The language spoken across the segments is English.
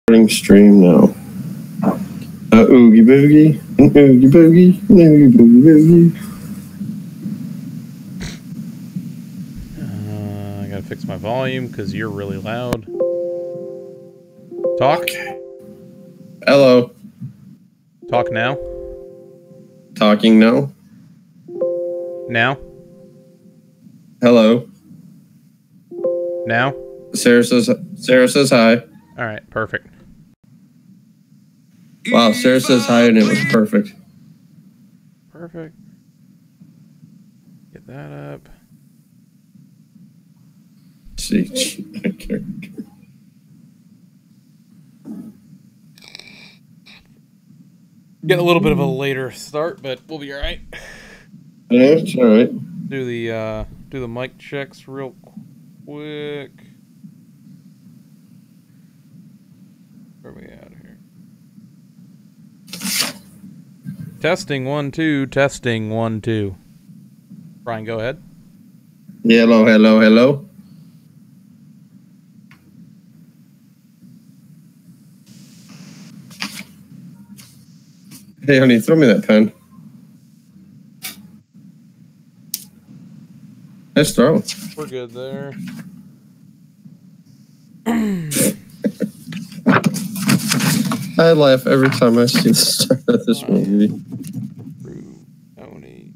Stream now. Oogie boogie, oogie boogie, oogie boogie boogie. I gotta fix my volume because you're really loud. Talk. Okay. Hello. Talk now. Talking now. Now. Hello. Now. Sarah says hi. All right. Perfect. Wow, Sarah says hi and it was perfect. Perfect. Get that up. See, Get a little bit of a later start, but we'll be all right. Yeah, it's all right. Do the mic checks real quick. Where are we at here? Testing 1 2. Testing 1 2. Brian, go ahead. Hello, hello, hello. Hey, honey, throw me that pen. Nice throw. We're good there. I laugh every time I see the start of this movie. Tony.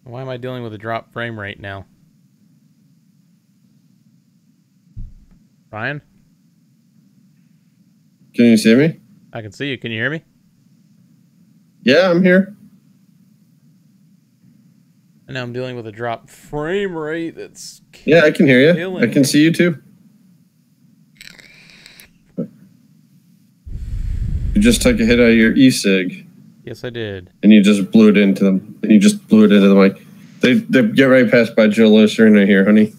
Why am I dealing with a drop frame rate now? Ryan? Can you see me? I can see you. Can you hear me? Yeah, I'm here. And now I'm dealing with a drop frame rate that's... Yeah, I can hear you. I can see you too. You just took a hit out of your e-cig. Yes, I did. And you just blew it into them. And you just blew it into the mic. They get right past by Joe Lucerina here, honey.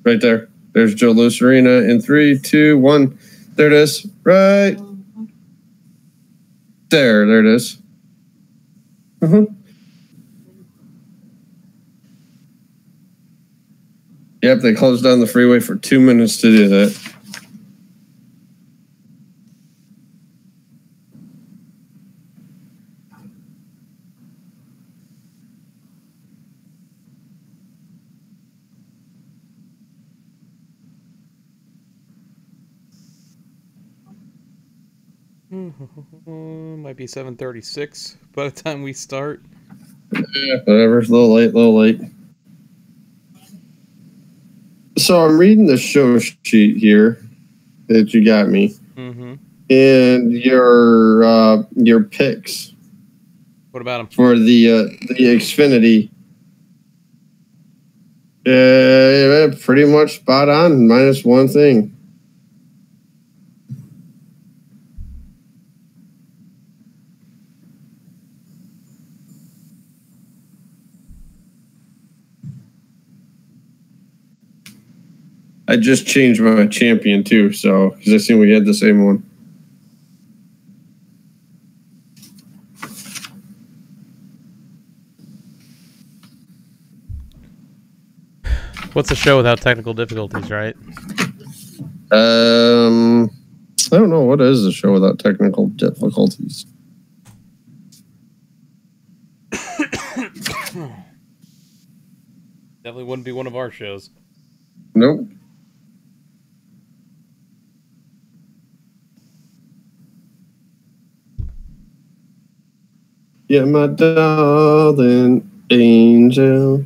Right there. There's Joe Lucerina in 3, 2, 1. There it is. Right there. There it is. Yep, they closed down the freeway for 2 minutes to do that. Might be 7:36 by the time we start. Yeah, whatever. It's a little late. So I'm reading the show sheet here that you got me. Mm-hmm. And your picks. What about them? For the Xfinity. Pretty much spot on, minus one thing. I just changed my champion too, so because I seen we had the same one. What's a show without technical difficulties, right? I don't know. What is a show without technical difficulties? Definitely wouldn't be one of our shows. Nope. Yeah, my darling angel.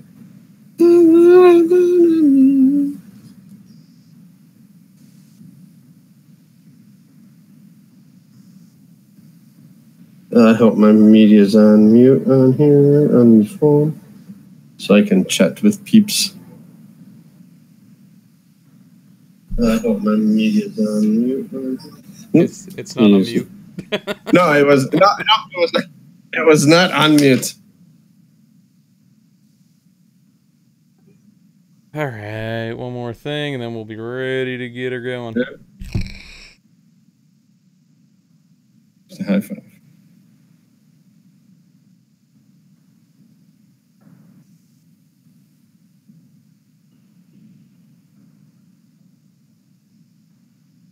I hope my media's on mute on here on the phone so I can chat with peeps. I hope my media's on mute. It's not on mute. No, it was not. No, it was not. It was not on mute. All right, one more thing, and then we'll be ready to get her going. Yep. Just a high five.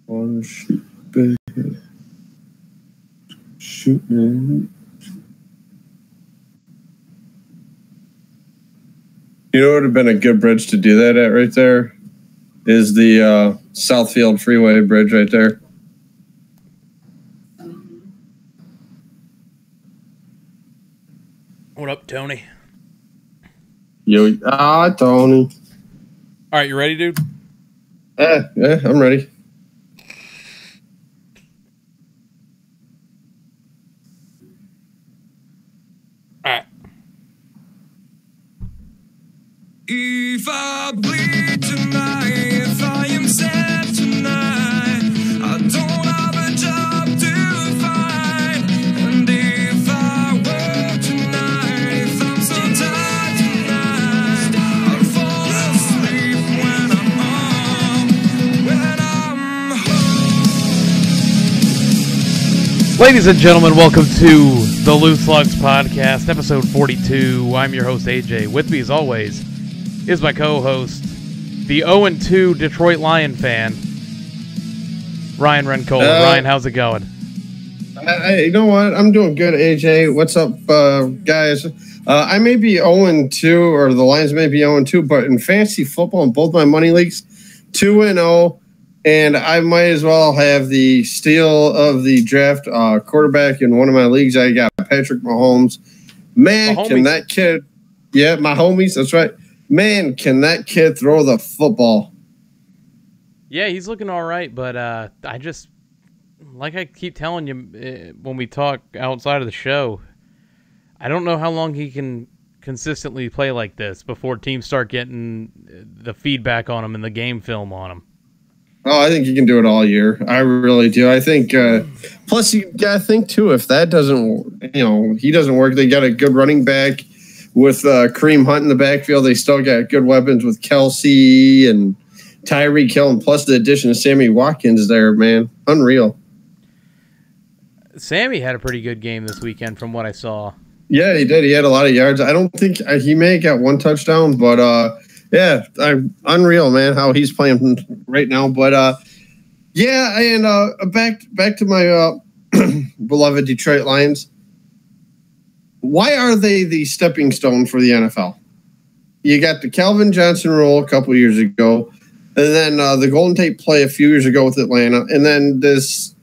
One shoot, baby. Shooting. You know what would have been a good bridge to do that at right there? Is the Southfield Freeway bridge right there. What up, Tony? Yo, Tony. All right, you ready, dude? Yeah, I'm ready. All right. If I bleed tonight, if I am sad tonight, I don't have a job to find. And if I work tonight, if I'm so tired tonight, I'll fall asleep when I'm home. Ladies and gentlemen, welcome to the Lugs podcast, episode 42. I'm your host, AJ. With me, as always, is my co-host, the 0-2 Detroit Lion fan, Ryan Rencola. Ryan, how's it going? You know what? I'm doing good, AJ. What's up, guys? I may be 0-2, or the Lions may be 0-2, but in fantasy football, in both my money leagues, 2-0, and I might as well have the steal of the draft quarterback in one of my leagues. I got Patrick Mahomes. Man, can that kid... Yeah, my homies, that's right. Man, can that kid throw the football? Yeah, he's looking all right, but I just, like I keep telling you when we talk outside of the show, I don't know how long he can consistently play like this before teams start getting the feedback on him and the game film on him. Oh, I think he can do it all year. I really do. I think, plus you got to think too, if that doesn't, he doesn't work, they got a good running back. With Kareem Hunt in the backfield, they still got good weapons with Kelsey and Tyreek Hill, and plus the addition of Sammy Watkins there, man. Unreal. Sammy had a pretty good game this weekend from what I saw. Yeah, he did. He had a lot of yards. I don't think he may have got one touchdown, but unreal, man, how he's playing right now. But back to my beloved Detroit Lions. Why are they the stepping stone for the NFL? You got the Calvin Johnson rule a couple years ago, and then the Golden Tate play a few years ago with Atlanta, and then this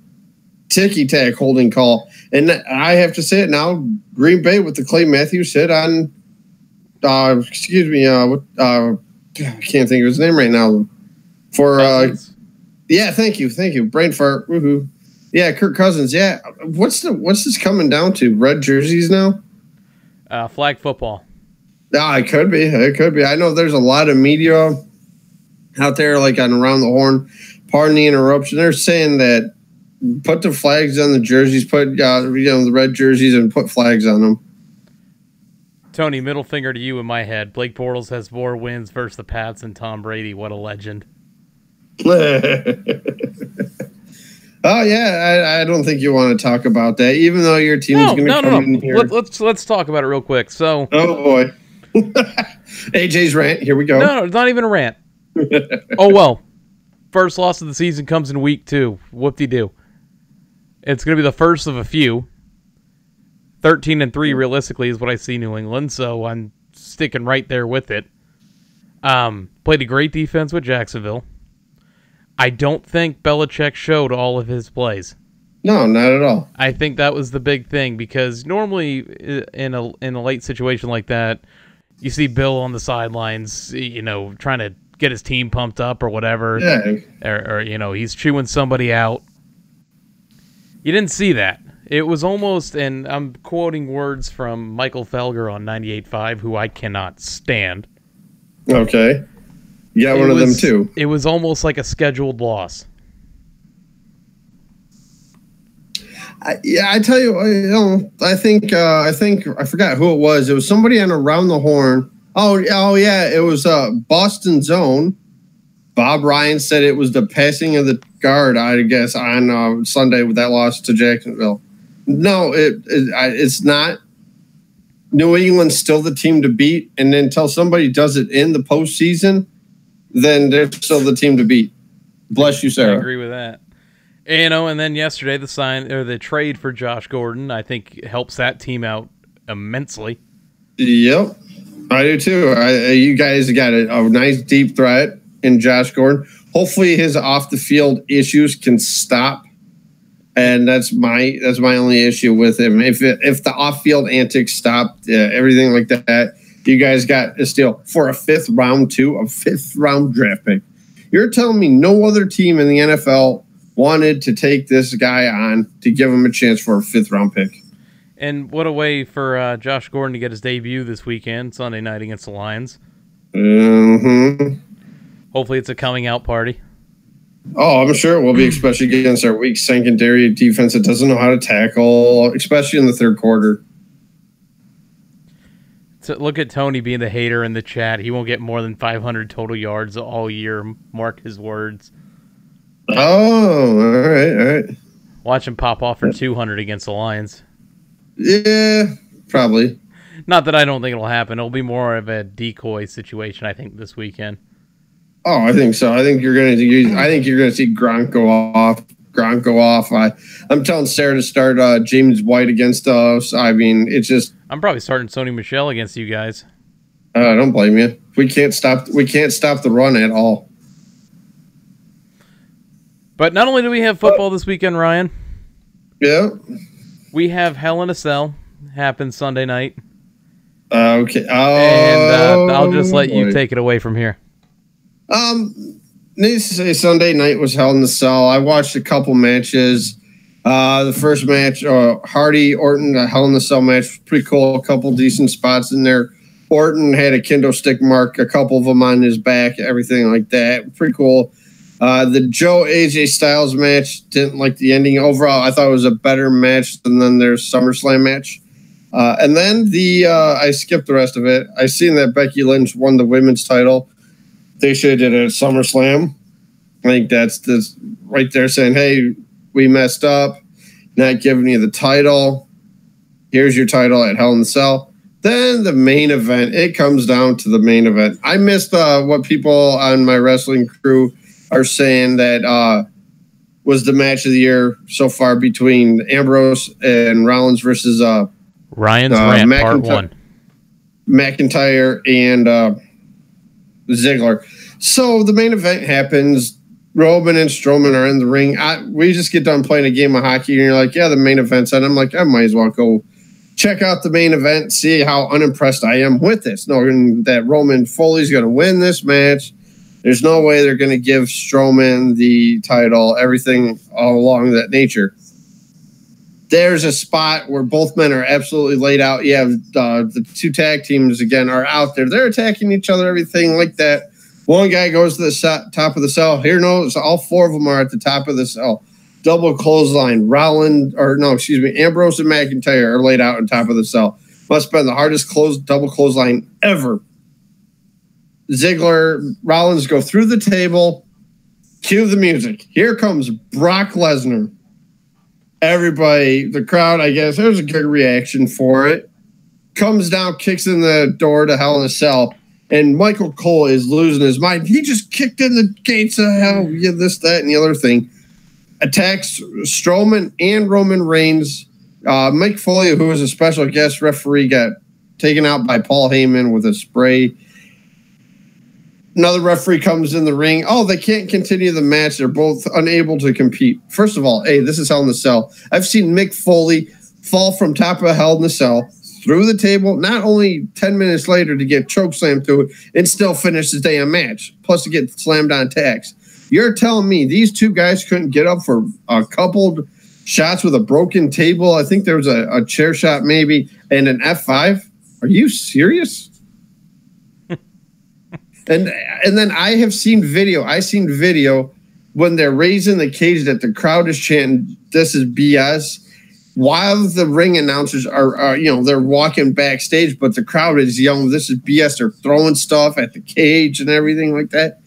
ticky-tack holding call. And I have to say it now, Green Bay with the Clay Matthews hit on, I can't think of his name right now. Thank you. Brain fart, woohoo. Yeah, Kirk Cousins. Yeah, what's this coming down to? Red jerseys now? Flag football. It could be. I know there's a lot of media out there, like on Around the Horn. Pardon the interruption. They're saying that put the flags on the jerseys, put the red jerseys, and put flags on them. Tony, middle finger to you in my head. Blake Bortles has more wins versus the Pats and Tom Brady. What a legend. Oh yeah, I don't think you want to talk about that, even though your team is going to come in here. Let's talk about it real quick. So, oh boy, AJ's rant. Here we go. No, it's not even a rant. Oh well, first loss of the season comes in week 2. Whoop-de-doo. It's going to be the first of a few. 13-3 realistically is what I see New England, so I'm sticking right there with it. Played a great defense with Jacksonville. I don't think Belichick showed all of his plays. No, not at all. I think that was the big thing because normally in a late situation like that, you see Bill on the sidelines, trying to get his team pumped up or whatever. Yeah. Or he's chewing somebody out. You didn't see that. It was almost, and I'm quoting words from Michael Felger on 98.5, who I cannot stand. Okay. You got one of them too. It was almost like a scheduled loss. I tell you, I think I forgot who it was. It was somebody on Around the Horn. Oh yeah, it was Boston's own. Bob Ryan said it was the passing of the guard, I guess, on Sunday with that loss to Jacksonville. No, it's not. New England's still the team to beat, and until somebody does it in the postseason, then they're still the team to beat. Bless you, Sarah. I agree with that. And then yesterday the trade for Josh Gordon, I think helps that team out immensely. Yep, I do too. You guys got a nice deep threat in Josh Gordon. Hopefully, his off the field issues can stop, and that's my only issue with him. If the off field antics stop, everything like that, you guys got a steal for a fifth round draft pick. You're telling me no other team in the NFL wanted to take this guy on to give him a chance for a fifth round pick. And what a way for Josh Gordon to get his debut this weekend, Sunday night against the Lions. Mm-hmm. Hopefully it's a coming out party. Oh, I'm sure it will be, especially against our weak secondary defense that doesn't know how to tackle, especially in the third quarter. So look at Tony being the hater in the chat. He won't get more than 500 total yards all year. Mark his words. Oh, all right. Watch him pop off for 200 against the Lions. Yeah, probably. Not that I don't think it'll happen. It'll be more of a decoy situation, I think, this weekend. Oh, I think so. I think you're gonna see Gronk go off. I'm telling Sarah to start James White against us. I mean, it's just. I'm probably starting Sony Michel against you guys. I don't blame you. We can't stop the run at all. But not only do we have football this weekend, Ryan. Yeah. We have Hell in a Cell happen Sunday night. Okay. And I'll just let you take it away from here. Needless to say, Sunday night was Hell in a Cell. I watched a couple matches. The first match, Hardy Orton, a Hell in a Cell match, was pretty cool. A couple decent spots in there. Orton had a kendo stick mark, a couple of them on his back, everything like that. Pretty cool. The Joe AJ Styles match, didn't like the ending. Overall, I thought it was a better match than their SummerSlam match. And then I skipped the rest of it. I seen that Becky Lynch won the women's title. They should have did it at SummerSlam. I think that's right there saying, hey, we messed up, not giving you the title. Here's your title at Hell in a Cell. Then the main event. It comes down to the main event. I missed what people on my wrestling crew are saying that was the match of the year so far between Ambrose and Rollins versus Ryan's Rant Part 1. McIntyre and Ziggler. So the main event happens. Roman and Strowman are in the ring. We just get done playing a game of hockey, and you're like, yeah, the main event's on. I'm like, I might as well go check out the main event, see how unimpressed I am with this. Knowing that Roman Foley's going to win this match. There's no way they're going to give Strowman the title, everything all along that nature. There's a spot where both men are absolutely laid out. You have the two tag teams, again, are out there. They're attacking each other, everything like that. One guy goes to the top of the cell. Here, no, so all four of them are at the top of the cell. Double clothesline. Ambrose and McIntyre are laid out on top of the cell. Must have been the hardest double clothesline ever. Ziggler, Rollins go through the table. Cue the music. Here comes Brock Lesnar. Everybody, the crowd, I guess, there's a good reaction for it. Comes down, kicks in the door to Hell in a Cell. And Michael Cole is losing his mind. He just kicked in the gates of hell. Yeah, this, that, and the other thing. Attacks Strowman and Roman Reigns. Mick Foley, who was a special guest referee, got taken out by Paul Heyman with a spray. Another referee comes in the ring. Oh, they can't continue the match. They're both unable to compete. First of all, hey, this is Hell in a Cell. I've seen Mick Foley fall from top of Hell in a Cell through the table, not only 10 minutes later to get chokeslammed to it and still finish the damn match, plus to get slammed on tags. You're telling me these two guys couldn't get up for a couple shots with a broken table? I think there was a chair shot maybe and an F5. Are you serious? And then I have seen video. I seen video when they're raising the cage that the crowd is chanting, "This is BS." while the ring announcers are they're walking backstage, but the crowd is yelling, "This is BS." They're throwing stuff at the cage and everything like that.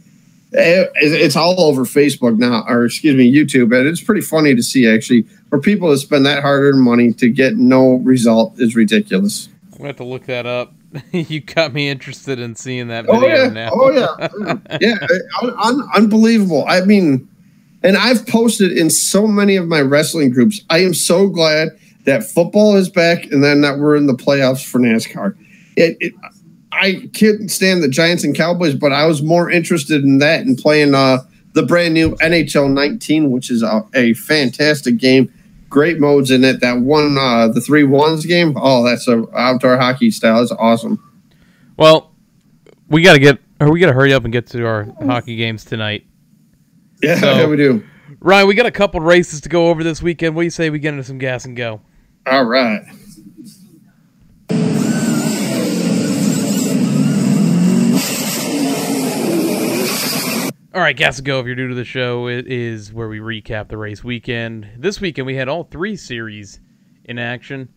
It's all over Facebook now, or excuse me, YouTube, and it's pretty funny to see actually. For people to spend that hard-earned money to get no result is ridiculous. I'm gonna have to look that up. You got me interested in seeing that video now. Oh yeah, yeah, unbelievable. I mean, and I've posted in so many of my wrestling groups. I am so glad that football is back, and then that we're in the playoffs for NASCAR. I couldn't stand the Giants and Cowboys, but I was more interested in that and playing the brand new NHL 19, which is a fantastic game. Great modes in it. That one, the 3-1s game. Oh, that's a outdoor hockey style. It's awesome. Well, we gotta hurry up and get to our hockey games tonight. Yeah, so, we do. Ryan, we got a couple races to go over this weekend. What do you say we get into some gas and go? All right. All right, Gas to Go, if you're new to the show, it is where we recap the race weekend. This weekend, we had all 3 series in action.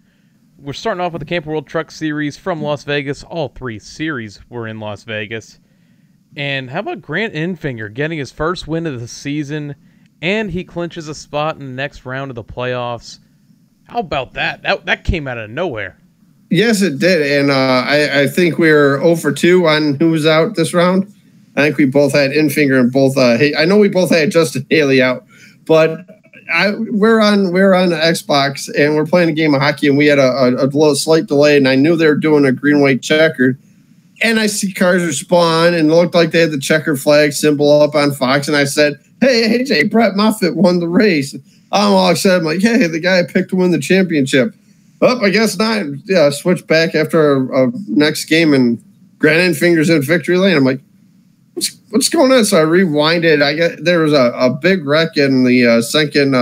We're starting off with the Camping World Truck Series from Las Vegas. All 3 series were in Las Vegas. And how about Grant Enfinger getting his first win of the season, and he clinches a spot in the next round of the playoffs? How about that? That came out of nowhere. Yes, it did, and I think we were 0 for 2 on who was out this round. I think we both had Enfinger and both. I know we both had Justin Haley out, but we're on the Xbox and we're playing a game of hockey, and we had a little slight delay, and I knew they were doing a green-white checker, and I see cars respawn, and it looked like they had the checker flag symbol up on Fox, and I said, "Hey, AJ, Brett Moffitt won the race." I'm all excited. I'm like, "Hey, the guy I picked to win the championship." Oh, I guess not. Yeah, switch back after a next game, and Grant Enfinger's in victory lane. I'm like, What's going on? So I rewinded. There was a big wreck in the second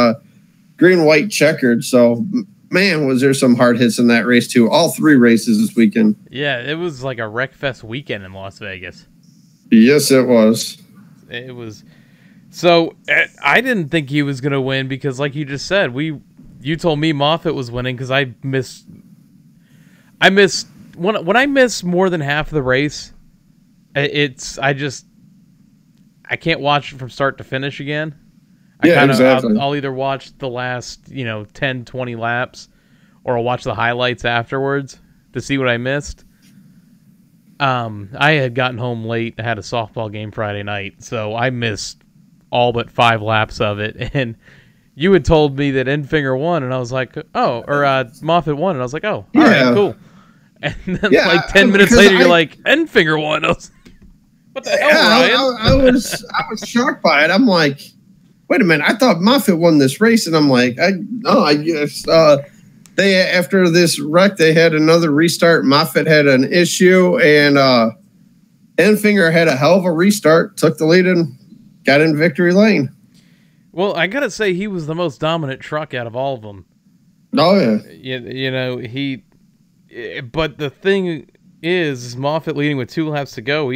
green-white checkered. So, man, was there some hard hits in that race, too. All 3 races this weekend. Yeah, it was like a wreckfest weekend in Las Vegas. Yes, it was. It was. So, I didn't think he was going to win because, like you just said, you told me Moffitt was winning because I missed. When I miss more than half of the race, I can't watch it from start to finish again. Exactly. I'll either watch the last 10, 20 laps, or I'll watch the highlights afterwards to see what I missed. I had gotten home late. I had a softball game Friday night, so I missed all but 5 laps of it. And you had told me that Enfinger won, and I was like, oh, or Moffitt won, and I was like, oh, all right, cool. And then like 10 minutes later, you're like, Enfinger won. I was, what the hell, Ryan? I was shocked by it. I'm like, wait a minute. I thought Moffitt won this race, and I'm like, I guess they after this wreck they had another restart. Moffitt had an issue, and Enfinger had a hell of a restart, took the lead, and got in victory lane. Well, I gotta say he was the most dominant truck out of all of them. Oh yeah, But the thing is Moffitt leading with 2 laps to go.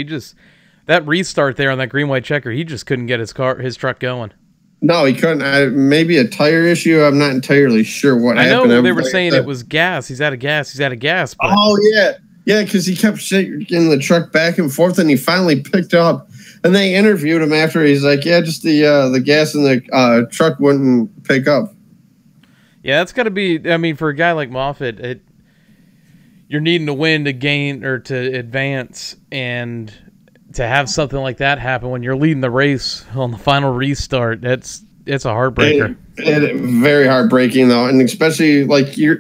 That restart there on that green-white checker, he just couldn't get his truck going. No, he couldn't. Maybe a tire issue. I'm not entirely sure what happened. I know they were saying it was gas. He's out of gas. But... Oh, yeah. Yeah, because he kept shaking the truck back and forth, and he finally picked up. And they interviewed him after. He's like, yeah, just the gas in the truck wouldn't pick up. Yeah, that's got to be, for a guy like Moffitt, you're needing to win to gain or to advance, and to have something like that happen when you're leading the race on the final restart, it's a heartbreaker. Very heartbreaking though, and especially like you're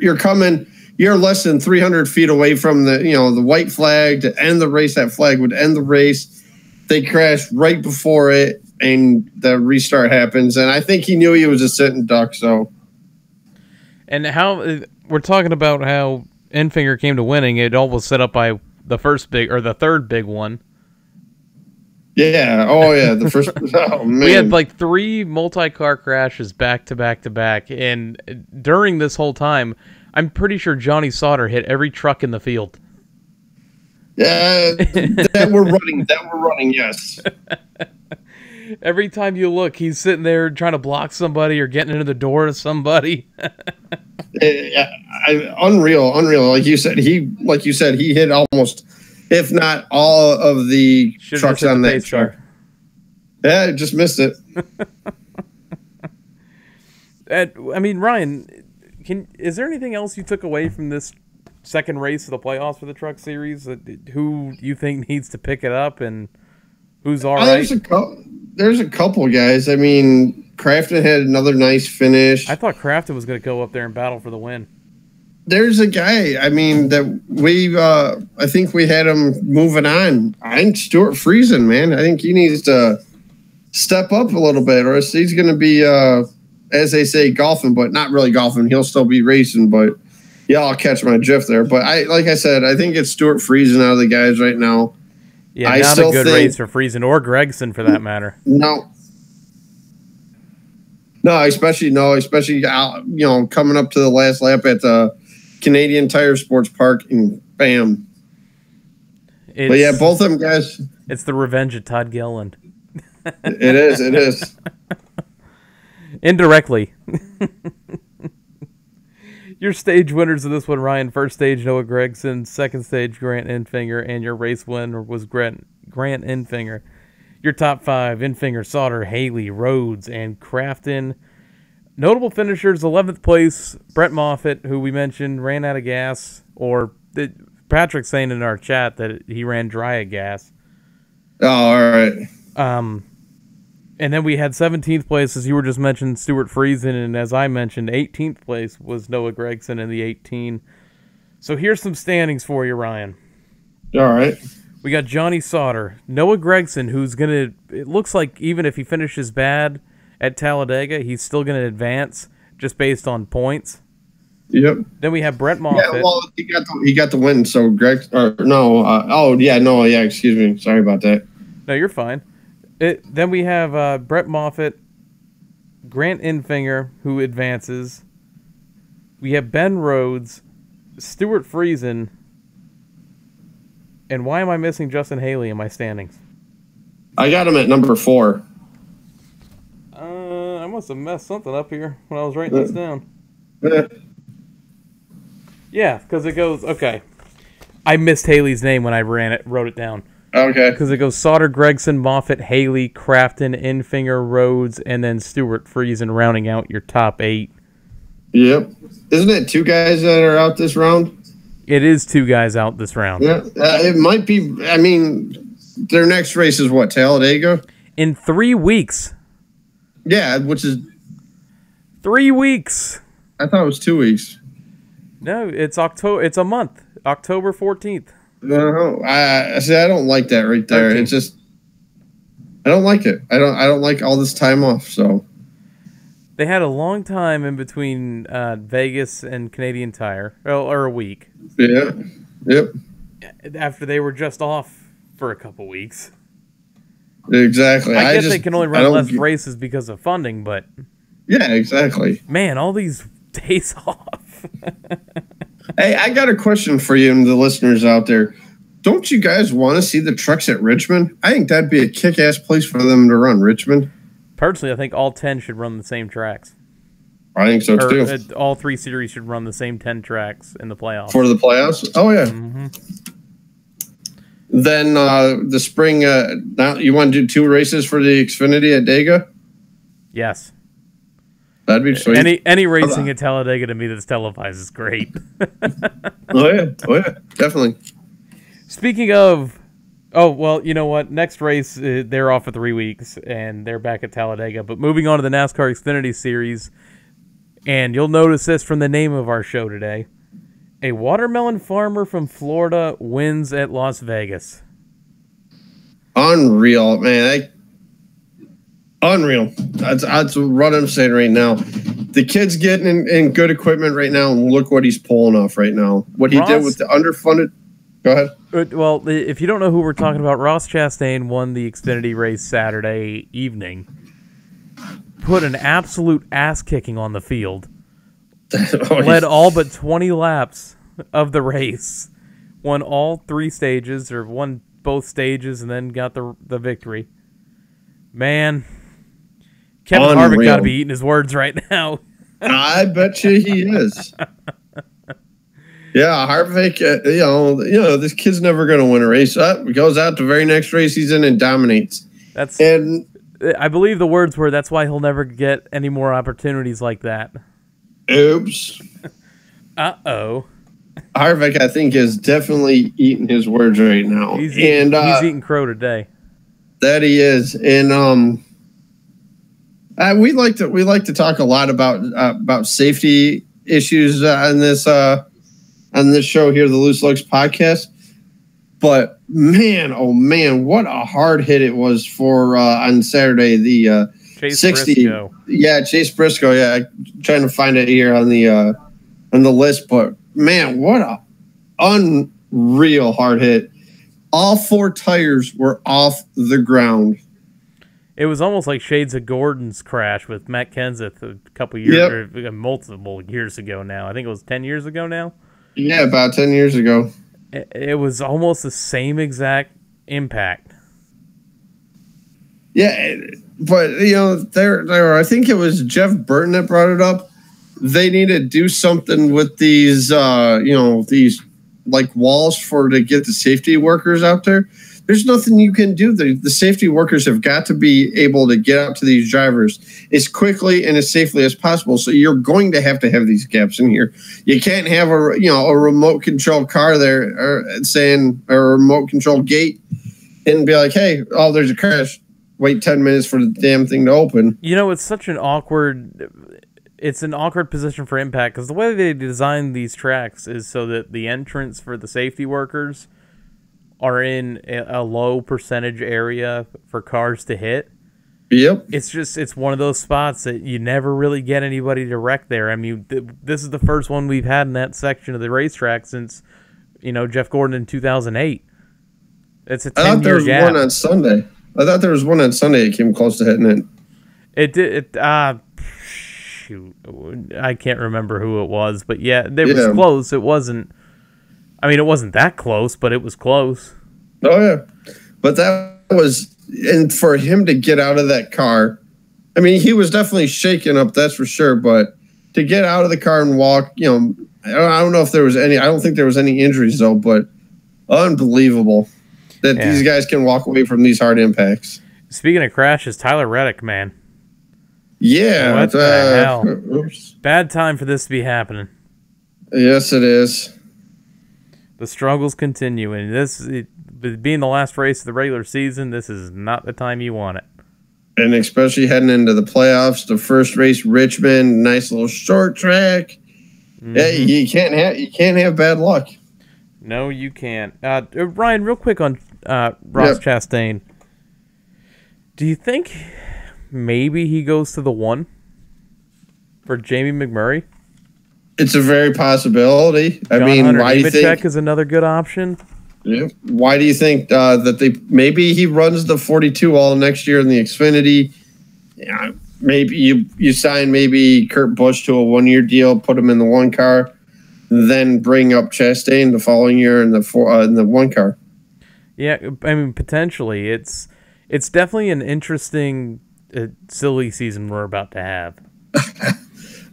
less than 300 feet away from the white flag to end the race. That flag would end the race. They crashed right before it, and the restart happens. And I think he knew he was a sitting duck. So, and how we're talking about how Enfinger came to winning, it all was set up by the third big one. Yeah. Oh, yeah. The first. Oh, man. We had like 3 multi-car crashes back to back to back, and during this whole time, I'm pretty sure Johnny Sauter hit every truck in the field. Yeah, that we're running. Yes. Every time you look, he's sitting there trying to block somebody or getting into the door of somebody. Unreal. Like you said, he hit almost, if not all of the Should've trucks just hit on the that pace truck. car. Yeah, just missed it. I mean, Ryan, is there anything else you took away from this second race of the playoffs for the Truck Series? Who you think needs to pick it up and who's all right? There's a couple guys. I mean, Crafton had another nice finish. I thought Crafton was going to go up there and battle for the win. There's a guy, I mean, that I think we had him moving on. I think Stuart Friesen, man. I think he needs to step up a little bit, or else he's going to be, as they say, golfing, but not really golfing. He'll still be racing, but yeah, I'll catch my drift there. But like I said, I think it's Stuart Friesen out of the guys right now. Yeah, not a good race for Friesen or Gregson for that matter. No, especially coming up to the last lap at the Canadian Tire Sports Park, and bam. But yeah, both of them guys. It's the revenge of Todd Gilliland. It is. Indirectly. Your stage winners of this one, Ryan. First stage, Noah Gregson. Second stage, Grant Enfinger. And your race winner was Grant Enfinger. Your top five, Enfinger, Sauter, Haley, Rhodes, and Crafton. Notable finishers, 11th place, Brett Moffitt, who we mentioned, ran out of gas. Patrick's saying in our chat that he ran dry of gas. Oh, all right. And then we had 17th place, as you were just mentioning, Stuart Friesen, and as I mentioned, 18th place was Noah Gregson in the 18. So here's some standings for you, Ryan. All right. We got Johnny Sauter, Noah Gregson, who's going to, it looks like even if he finishes bad at Talladega, he's still going to advance just based on points. Yep. Then we have Brett Moffitt. Yeah, well, he got the win, so excuse me. Sorry about that. No, you're fine. Then we have Brett Moffitt, Grant Enfinger, who advances. We have Ben Rhodes, Stuart Friesen, and why am I missing Justin Haley in my standings? I got him at number 4. I must have messed something up here when I was writing this down. Yeah, because it goes, okay. I missed Haley's name when I wrote it down. Okay. Because it goes Sauter, Gregson, Moffitt, Haley, Crafton, Enfinger, Rhodes, and then Stuart Friesen rounding out your top 8. Yep. Isn't it 2 guys that are out this round? It is 2 guys out this round. Yeah. It might be, I mean, their next race is what, Talladega? In 3 weeks. Yeah, which is... 3 weeks. I thought it was 2 weeks. No, it's October. It's a month. October 14th. No, I don't like that right there. 13th. It's just, I don't like it. I don't like all this time off. So they had a long time in between Vegas and Canadian Tire, or a week. Yeah. Yep. After they were just off for a couple weeks. Exactly. I guess they can only run less races because of funding, but yeah, exactly. Man, all these days off. Hey, I got a question for you and the listeners out there. Don't you guys want to see the trucks at Richmond? I think that'd be a kick-ass place for them to run, Richmond. Personally, I think all 10 should run the same tracks. I think so, too. All 3 series should run the same 10 tracks in the playoffs. For the playoffs? Oh, yeah. Mm-hmm. Then the spring, now you want to do 2 races for the Xfinity at Dega? Yes. That'd be sweet. Any racing at Talladega to me that's televised is great. Oh yeah, definitely. Speaking of, you know what? Next race, they're off for 3 weeks, and they're back at Talladega. But moving on to the NASCAR Xfinity Series, and you'll notice this from the name of our show today. A watermelon farmer from Florida wins at Las Vegas. Unreal, man. Unreal. That's what I'm saying right now. The kid's getting in good equipment right now, and look what he's pulling off right now. What he did with the underfunded. Go ahead. Well, if you don't know who we're talking about, Ross Chastain won the Xfinity race Saturday evening. Put an absolute ass-kicking on the field. Led all but 20 laps of the race. Won all 3 stages, or won both stages, and then got the victory. Man... Kevin Harvick got to be eating his words right now. I bet you he is. Yeah, Harvick. This kid's never going to win a race. He goes out the very next race he's in and dominates. I believe the words were, "That's why he'll never get any more opportunities like that." Oops. Uh-oh. Harvick, I think, is definitely eating his words right now. He's eating crow today. That he is, and we like to talk a lot about safety issues on this show here, the Loose Lugs podcast. But man, oh man, what a hard hit it was for on Saturday. The Chase 60, Briscoe. Yeah, Chase Briscoe. Yeah, I'm trying to find it here on the list, but man, what a unreal hard hit. All 4 tires were off the ground. It was almost like shades of Gordon's crash with Matt Kenseth a couple years, or multiple years ago now. I think it was 10 years ago now. Yeah, about 10 years ago. It was almost the same exact impact. Yeah, but there. I think it was Jeff Burton that brought it up. They need to do something with these, these like walls to get the safety workers out there. There's nothing you can do. The safety workers have got to be able to get out to these drivers as quickly and as safely as possible. So you're going to have these gaps in here. You can't have a remote control car there or a remote control gate and be like, hey, there's a crash. Wait 10 minutes for the damn thing to open. It's such an awkward position for impact because the way they design these tracks is so that the entrance for the safety workers are in a low percentage area for cars to hit. Yep. It's one of those spots that you never really get anybody to wreck there. I mean, this is the first one we've had in that section of the racetrack since, Jeff Gordon in 2008. It's a 10-year gap. I thought there was one on Sunday. That came close to hitting it. It did. Shoot, I can't remember who it was, but it was close. It wasn't. I mean, it wasn't that close, but it was close. Oh, yeah. But that was, and for him to get out of that car, I mean, he was definitely shaken up, that's for sure. But to get out of the car and walk, I don't know if there was I don't think there was any injuries, though, but unbelievable that these guys can walk away from these hard impacts. Speaking of crashes, Tyler Reddick, man. Yeah. What the hell? Oops. Bad time for this to be happening. Yes, it is. The struggles continue, and being the last race of the regular season, this is not the time you want it. And especially heading into the playoffs, the first race, Richmond, nice little short track. Mm-hmm. Yeah, you can't have bad luck. No, you can't. Ryan, real quick on Ross Chastain. Do you think maybe he goes to the 1 for Jamie McMurray? It's a very possibility. Why do you think is another good option? Yeah. Why do you think that maybe he runs the 42 all next year in the Xfinity? Yeah, maybe you sign Kurt Busch to a 1-year deal, put him in the 1 car, then bring up Chastain the following year in the 1 car. Yeah, I mean potentially it's definitely an interesting silly season we're about to have.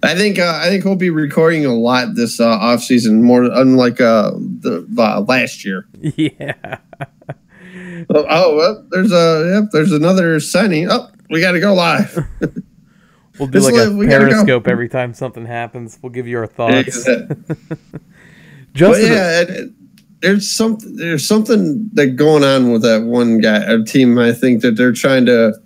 I think we'll be recording a lot this off season, more unlike the last year. Yeah. Well, there's another signing. Oh, we got to go live. We'll do a Periscope every time something happens. We'll give you our thoughts. There's something that going on with that one team. I think that they're trying to.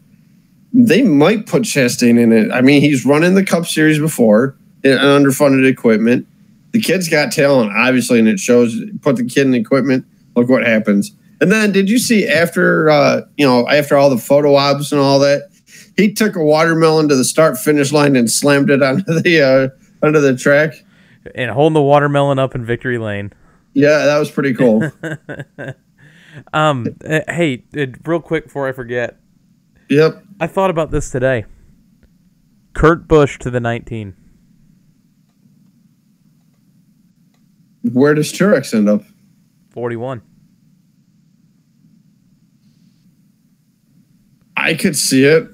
They might put Chastain in it. I mean, he's running the Cup Series before in underfunded equipment. The kid's got talent, obviously, and it shows. Put the kid in equipment, look what happens. And then, did you see after all the photo ops and all that, he took a watermelon to the start-finish line and slammed it onto the track and holding the watermelon up in victory lane. Yeah, that was pretty cool. Hey, real quick before I forget. Yep. I thought about this today. Kurt Busch to the 19. Where does Truex end up? 41. I could see it.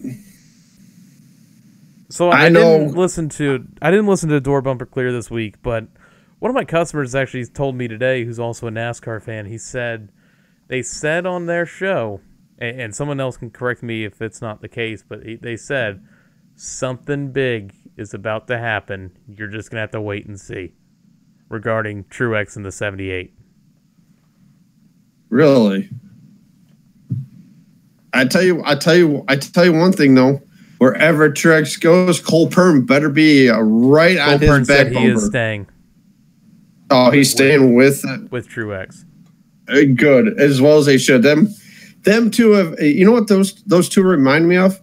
So I didn't listen to Door Bumper Clear this week, but one of my customers actually told me today, who's also a NASCAR fan, he said they said on their show, and someone else can correct me if it's not the case, but they said something big is about to happen. You're just going to have to wait and see regarding Truex in the 78. Really? I tell you one thing though. Wherever Truex goes, Cole Pearn better be right on his back bumper. He is staying. Oh, he's staying with Truex. Good, as well as they should. Them two have. You know what those two remind me of?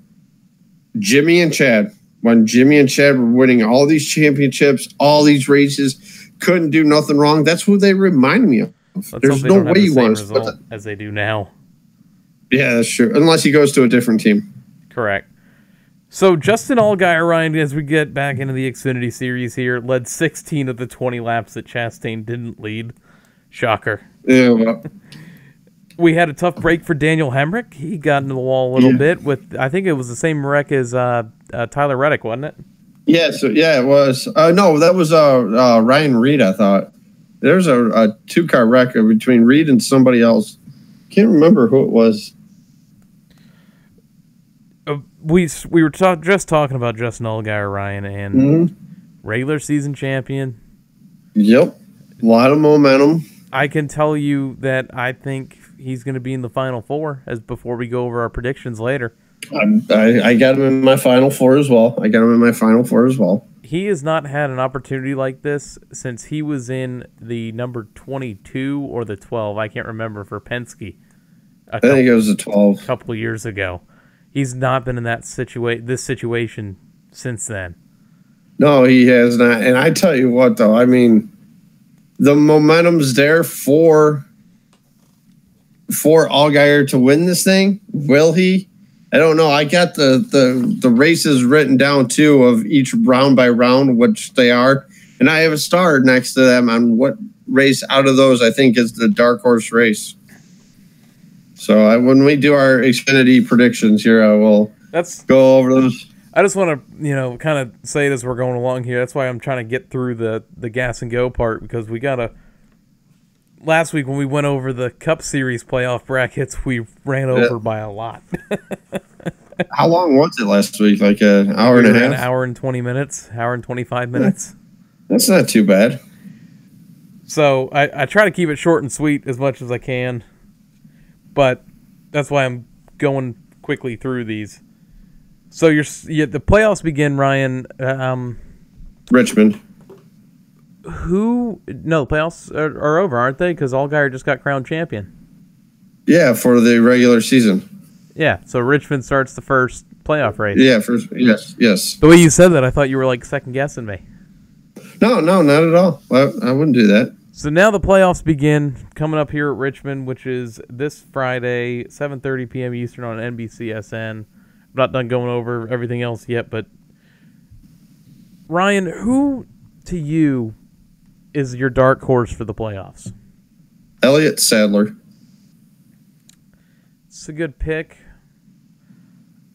Jimmy and Chad. When Jimmy and Chad were winning all these championships, all these races, couldn't do nothing wrong. That's who they remind me of. There's no way you want to as they do now. Yeah, that's true. Unless he goes to a different team. Correct. So Justin Allgaier, Ryan, as we get back into the Xfinity Series here, led 16 of the 20 laps that Chastain didn't lead. Shocker. Yeah, well. We had a tough break for Daniel Hemrick. He got into the wall a little bit with, I think it was the same wreck as Tyler Reddick, wasn't it? Yeah, it was. No, that was Ryan Reed, I thought. There's a two-car wreck between Reed and somebody else. Can't remember who it was. We were just talking about Justin Allgaier, Ryan, and regular season champion. Yep. A lot of momentum. I can tell you that I think he's going to be in the Final Four before we go over our predictions later. I got him in my Final Four as well. He has not had an opportunity like this since he was in the number 22 or the 12. I can't remember for Penske. I think it was the 12. A couple of years ago. He's not been in this situation since then. No, he has not. And I tell you what, though, I mean, the momentum's there for Allgaier to win this thing. Will he? I don't know. I got the races written down, too, of each round by round, which they are. And I have a star next to them on what race out of those I think is the dark horse race. So when we do our Xfinity predictions here, I will go over those. I just want to, kind of say it as we're going along here. That's why I'm trying to get through the gas and go part, because we got to. Last week when we went over the Cup Series playoff brackets, we ran over by a lot. How long was it last week? Like an hour and a half? An hour and 20 minutes, hour and 25 minutes. That's not too bad. So I try to keep it short and sweet as much as I can. But that's why I'm going quickly through these. So the playoffs begin, Ryan. Richmond. No, the playoffs are over, aren't they? Because Allgaier just got crowned champion. Yeah, for the regular season. Yeah, so Richmond starts the first playoff race. Yeah, yes. The way you said that, I thought you were like second guessing me. No, not at all. I wouldn't do that. So now the playoffs begin, coming up here at Richmond, which is this Friday, 7:30 p.m. Eastern on NBCSN. I'm not done going over everything else yet, but Ryan, who to you is your dark horse for the playoffs? Elliott Sadler. It's a good pick.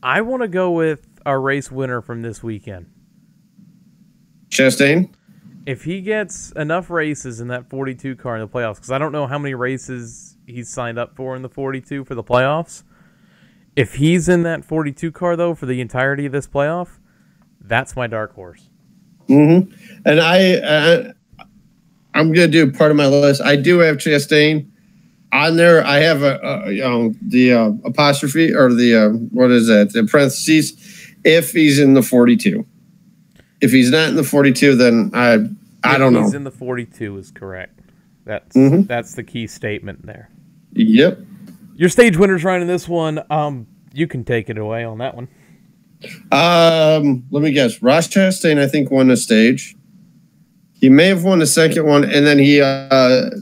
I want to go with our race winner from this weekend. Chastain? If he gets enough races in that 42 car in the playoffs, because I don't know how many races he's signed up for in the 42 for the playoffs. If he's in that 42 car, though, for the entirety of this playoff, that's my dark horse. Mm-hmm. And I'm going to do part of my list. I do have Chastain on there. I have the apostrophe or the what is that? The parentheses. If he's in the 42. If he's not in the 42, then I don't know. If he's in the 42 is correct. That's the key statement there. Yep. Your stage winners, Ryan, in this one. You can take it away on that one. Let me guess. Ross Chastain, I think, won the stage. He may have won the second one, and then he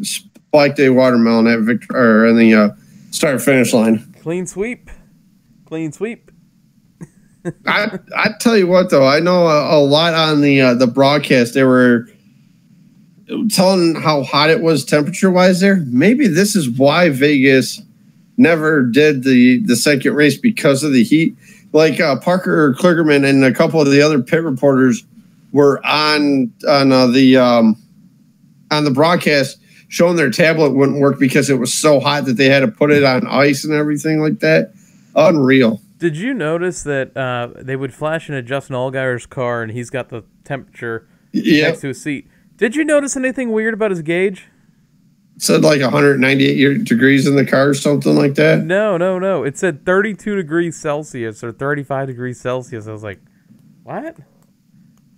spiked a watermelon at in the start-finish line. Clean sweep. I tell you what, though, I know a lot on the broadcast. They were telling how hot it was temperature-wise there. Maybe this is why Vegas never did the second race, because of the heat. like Parker Kligerman and a couple of the other pit reporters were on the broadcast showing their tablet wouldn't work because it was so hot that they had to put it on ice and everything like that. Unreal. Did you notice that they would flash into Justin Allgaier's car and he's got the temperature next to his seat? Did you notice anything weird about his gauge? It said like 198 degrees in the car or something like that. No. It said 32 degrees Celsius or 35 degrees Celsius. I was like, what?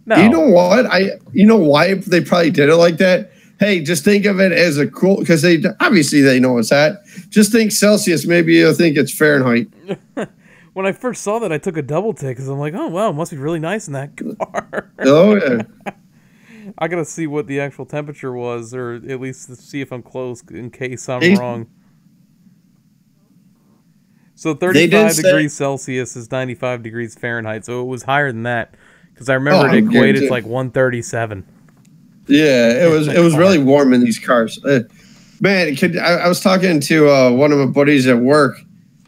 No. You know what? You know why they probably did it like that? Hey, just think of it as a cool, because they obviously they know it's hot. Just think Celsius. Maybe you'll think it's Fahrenheit. When I first saw that, I took a double take because I'm like, oh wow, it must be really nice in that car. Oh yeah. I gotta see what the actual temperature was, or at least see if I'm close in case I'm wrong. So 35 degrees Celsius is 95 degrees Fahrenheit, so it was higher than that because I remember it equated to like 137. Yeah, it was really warm in these cars. Man, I was talking to one of my buddies at work,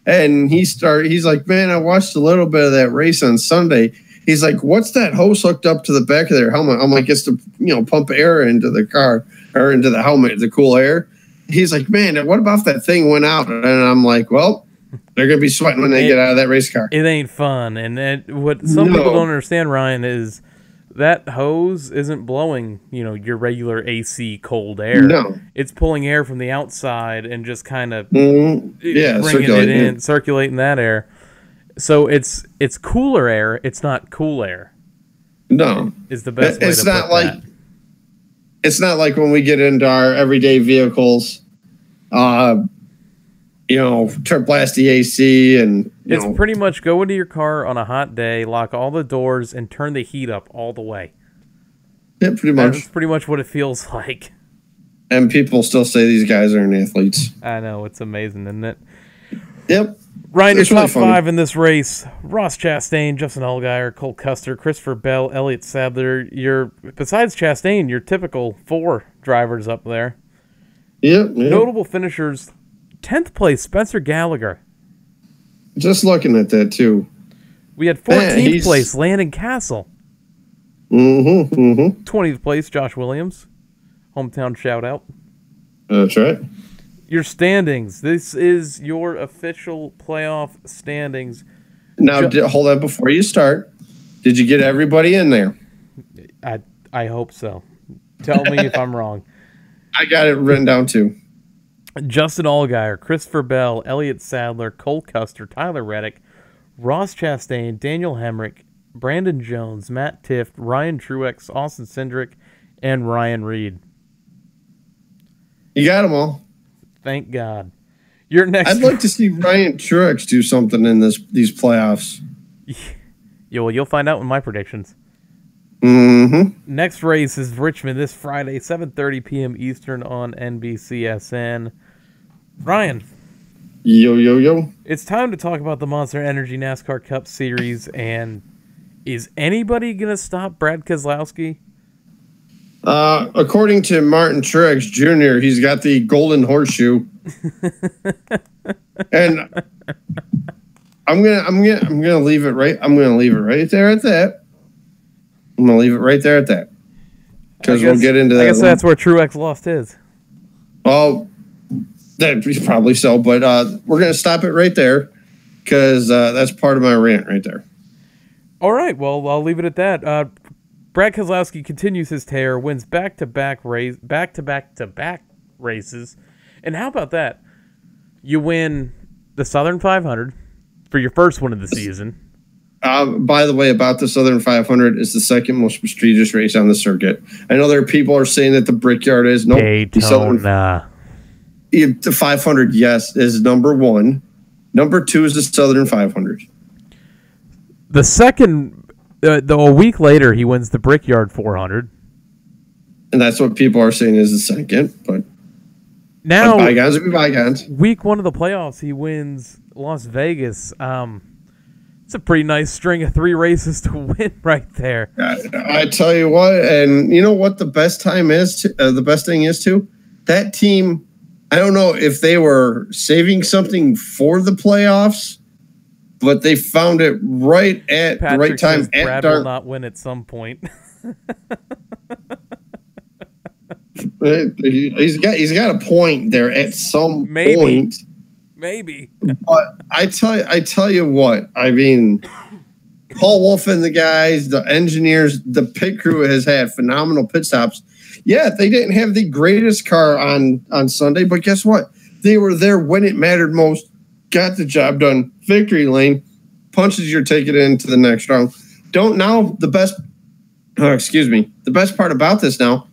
and he's like, man, I watched a little bit of that race on Sunday. He's like, what's that hose hooked up to the back of their helmet? I'm like, it's to pump air into the car or into the helmet to cool air. He's like, man, what about if that thing went out? And I'm like, well, they're gonna be sweating when they get out of that race car. It ain't fun. And what some people don't understand, Ryan, is that hose isn't blowing, your regular AC cold air. No, it's pulling air from the outside and just kind of bringing it in, circulating that air. So it's cooler air. It's not cool air. No, is the best way to put that. It's not like when we get into our everyday vehicles, turn blast the AC and it's pretty much go into your car on a hot day, lock all the doors, and turn the heat up all the way. Yeah, pretty much. That's pretty much what it feels like. And people still say these guys aren't athletes. I know, it's amazing, isn't it? Yep. Ryan, your top five in this race: Ross Chastain, Justin Allgaier, Cole Custer, Christopher Bell, Elliott Sadler. Besides Chastain, your typical 4 drivers up there. Yep. Notable finishers: 10th place, Spencer Gallagher. Just looking at that too. We had 14th place, Landon Castle. 20th place, Josh Williams. Hometown shout out. That's right. Your standings. This is your official playoff standings. Now, hold on before you start. Did you get everybody in there? I hope so. Tell me if I'm wrong. I got it written down too. Justin Allgaier, Christopher Bell, Elliott Sadler, Cole Custer, Tyler Reddick, Ross Chastain, Daniel Hemrick, Brandon Jones, Matt Tifft, Ryan Truex, Austin Cindric, and Ryan Reed. You got them all. Thank God. Your next. I'd like to see Ryan Truex do something in these playoffs. Yeah, well, you'll find out in my predictions. Next race is Richmond this Friday, 7:30 p.m. Eastern on NBCSN. Ryan. Yo. It's time to talk about the Monster Energy NASCAR Cup Series, and is anybody going to stop Brad Keselowski? According to Martin Truex Jr., he's got the golden horseshoe. And I'm gonna leave it right. I'm gonna leave it right there at that. I'm gonna leave it right there at that. Because we'll get into that. I guess that's where Truex lost his. Oh, that's probably so. But we're gonna stop it right there because that's part of my rant right there. All right. Well, I'll leave it at that. Brad Keselowski continues his tear, wins back-to-back races. And how about that? You win the Southern 500 for your first one of the season. By the way, about the Southern 500 is the second most prestigious race on the circuit. I know there are people are saying that the Brickyard is. Nope. Daytona. The 500, yes, is number 1. Number 2 is the Southern 500. The second... a week later, he wins the Brickyard 400. And that's what people are saying is the second. But now, bygones will be bygones. Week 1 of the playoffs, he wins Las Vegas. It's a pretty nice string of 3 races to win right there. I tell you what, and you know what the best time is? The best thing is, too? That team, I don't know if they were saving something for the playoffs but they found it right at Patrick the right time. says At Brad will not win at some point. He's got a point there at some point. Maybe. But I tell you what, I mean, Paul Wolf and the guys, the engineers, the pit crew has had phenomenal pit stops. Yeah, they didn't have the greatest car on Sunday, but guess what? They were there when it mattered most, got the job done, victory lane, punches your ticket into the next round. The best part about this now,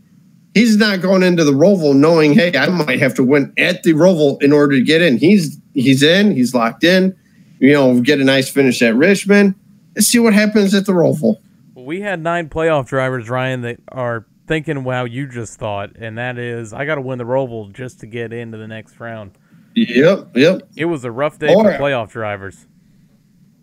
he's not going into the Roval knowing, hey, I might have to win at the Roval in order to get in. He's in, he's locked in, get a nice finish at Richmond. Let's see what happens at the Roval. Well, we had 9 playoff drivers, Ryan, that are thinking, wow, you just thought, and that is, I got to win the Roval just to get into the next round. Yep. It was a rough day for playoff drivers.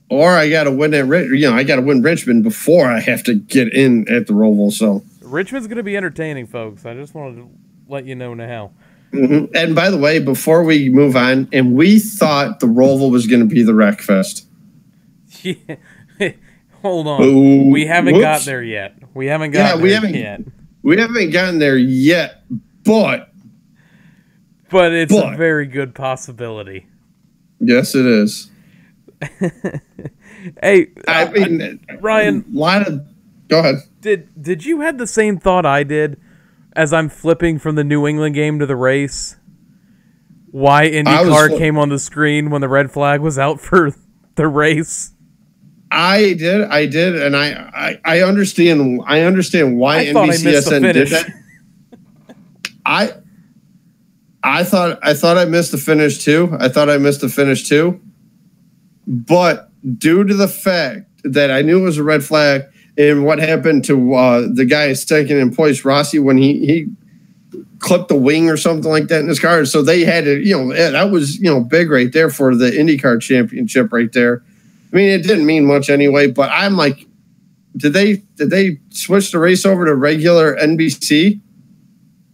Or I got to win I got to win Richmond before I have to get in at the Roval. So Richmond's going to be entertaining, folks. I just wanted to let you know now. Mm-hmm. And by the way, before we move on, and we thought the Roval was going to be the Wreck Fest. Yeah. Hold on. We haven't got there yet. We haven't gotten there yet, but it's a very good possibility. Yes, it is. Hey, Ryan, go ahead. Did you have the same thought I did as I'm flipping from the New England game to the race? Why IndyCar came on the screen when the red flag was out for the race? I did, and I understand why NBCSN did that. I thought I missed the finish too. But due to the fact that I knew it was a red flag and what happened to the guy second in place, Rossi, when he clipped the wing or something like that in his car, so they had to, that was big right there for the IndyCar championship right there. I mean, it didn't mean much anyway, but I'm like, did they switch the race over to regular NBC?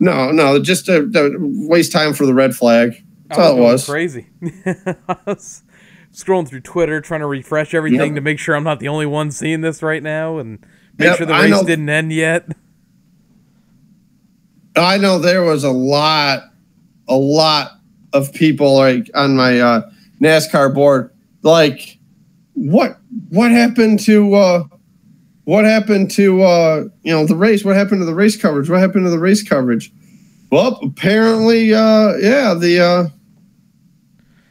No, just to waste time for the red flag. That's all it was. Crazy. I was scrolling through Twitter, trying to refresh everything to make sure I'm not the only one seeing this right now, and make sure the race didn't end yet. I know there was a lot of people like on my NASCAR board, like, what happened to the race? What happened to the race coverage? Well, apparently,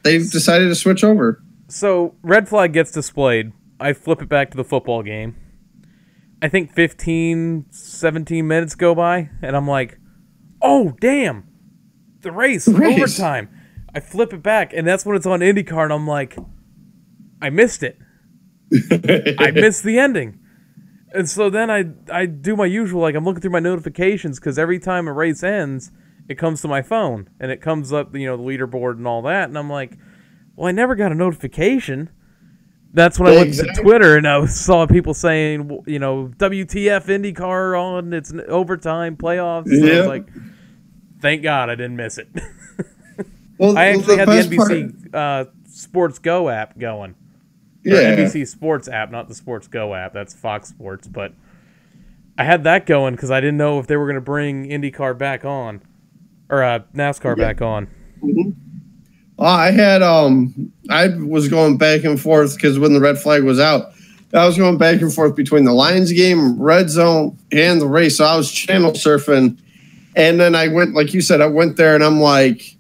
they've decided to switch over. So red flag gets displayed. I flip it back to the football game. I think 15, 17 minutes go by, and I'm like, oh, damn, the race. Overtime. I flip it back, and that's when it's on IndyCar, and I'm like, I missed it. I missed the ending. And so then I do my usual, like I'm looking through my notifications, because every time a race ends, it comes to my phone, and it comes up, the leaderboard and all that, and I'm like, well, I never got a notification. That's when I went to Twitter, and I saw people saying, WTF IndyCar on, it's an overtime playoffs. So I was like, thank God I didn't miss it. I actually had the NBC Sports Go app going. Yeah. NBC Sports app, not the Sports Go app. That's Fox Sports. But I had that going because I didn't know if they were going to bring IndyCar back on or NASCAR back on. Mm-hmm. I was going back and forth because when the red flag was out, I was going back and forth between the Lions game, Red Zone, and the race. So I was channel surfing. And then I went, like you said, I went there and I'm like,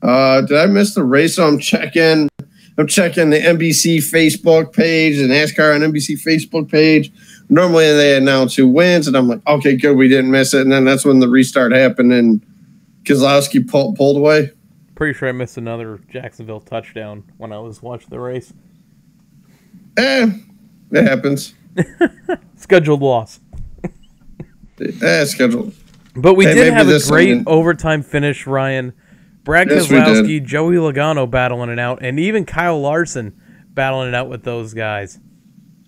did I miss the race? So I'm checking the NBC Facebook page, the NASCAR on NBC Facebook page. Normally they announce who wins, and I'm like, okay, good, we didn't miss it. And then that's when the restart happened, and Keselowski pulled away. Pretty sure I missed another Jacksonville touchdown when I was watching the race. It happens. Scheduled loss. Scheduled. But we did have a great overtime finish, Ryan. Brad Keselowski, Joey Logano battling it out, and even Kyle Larson battling it out with those guys.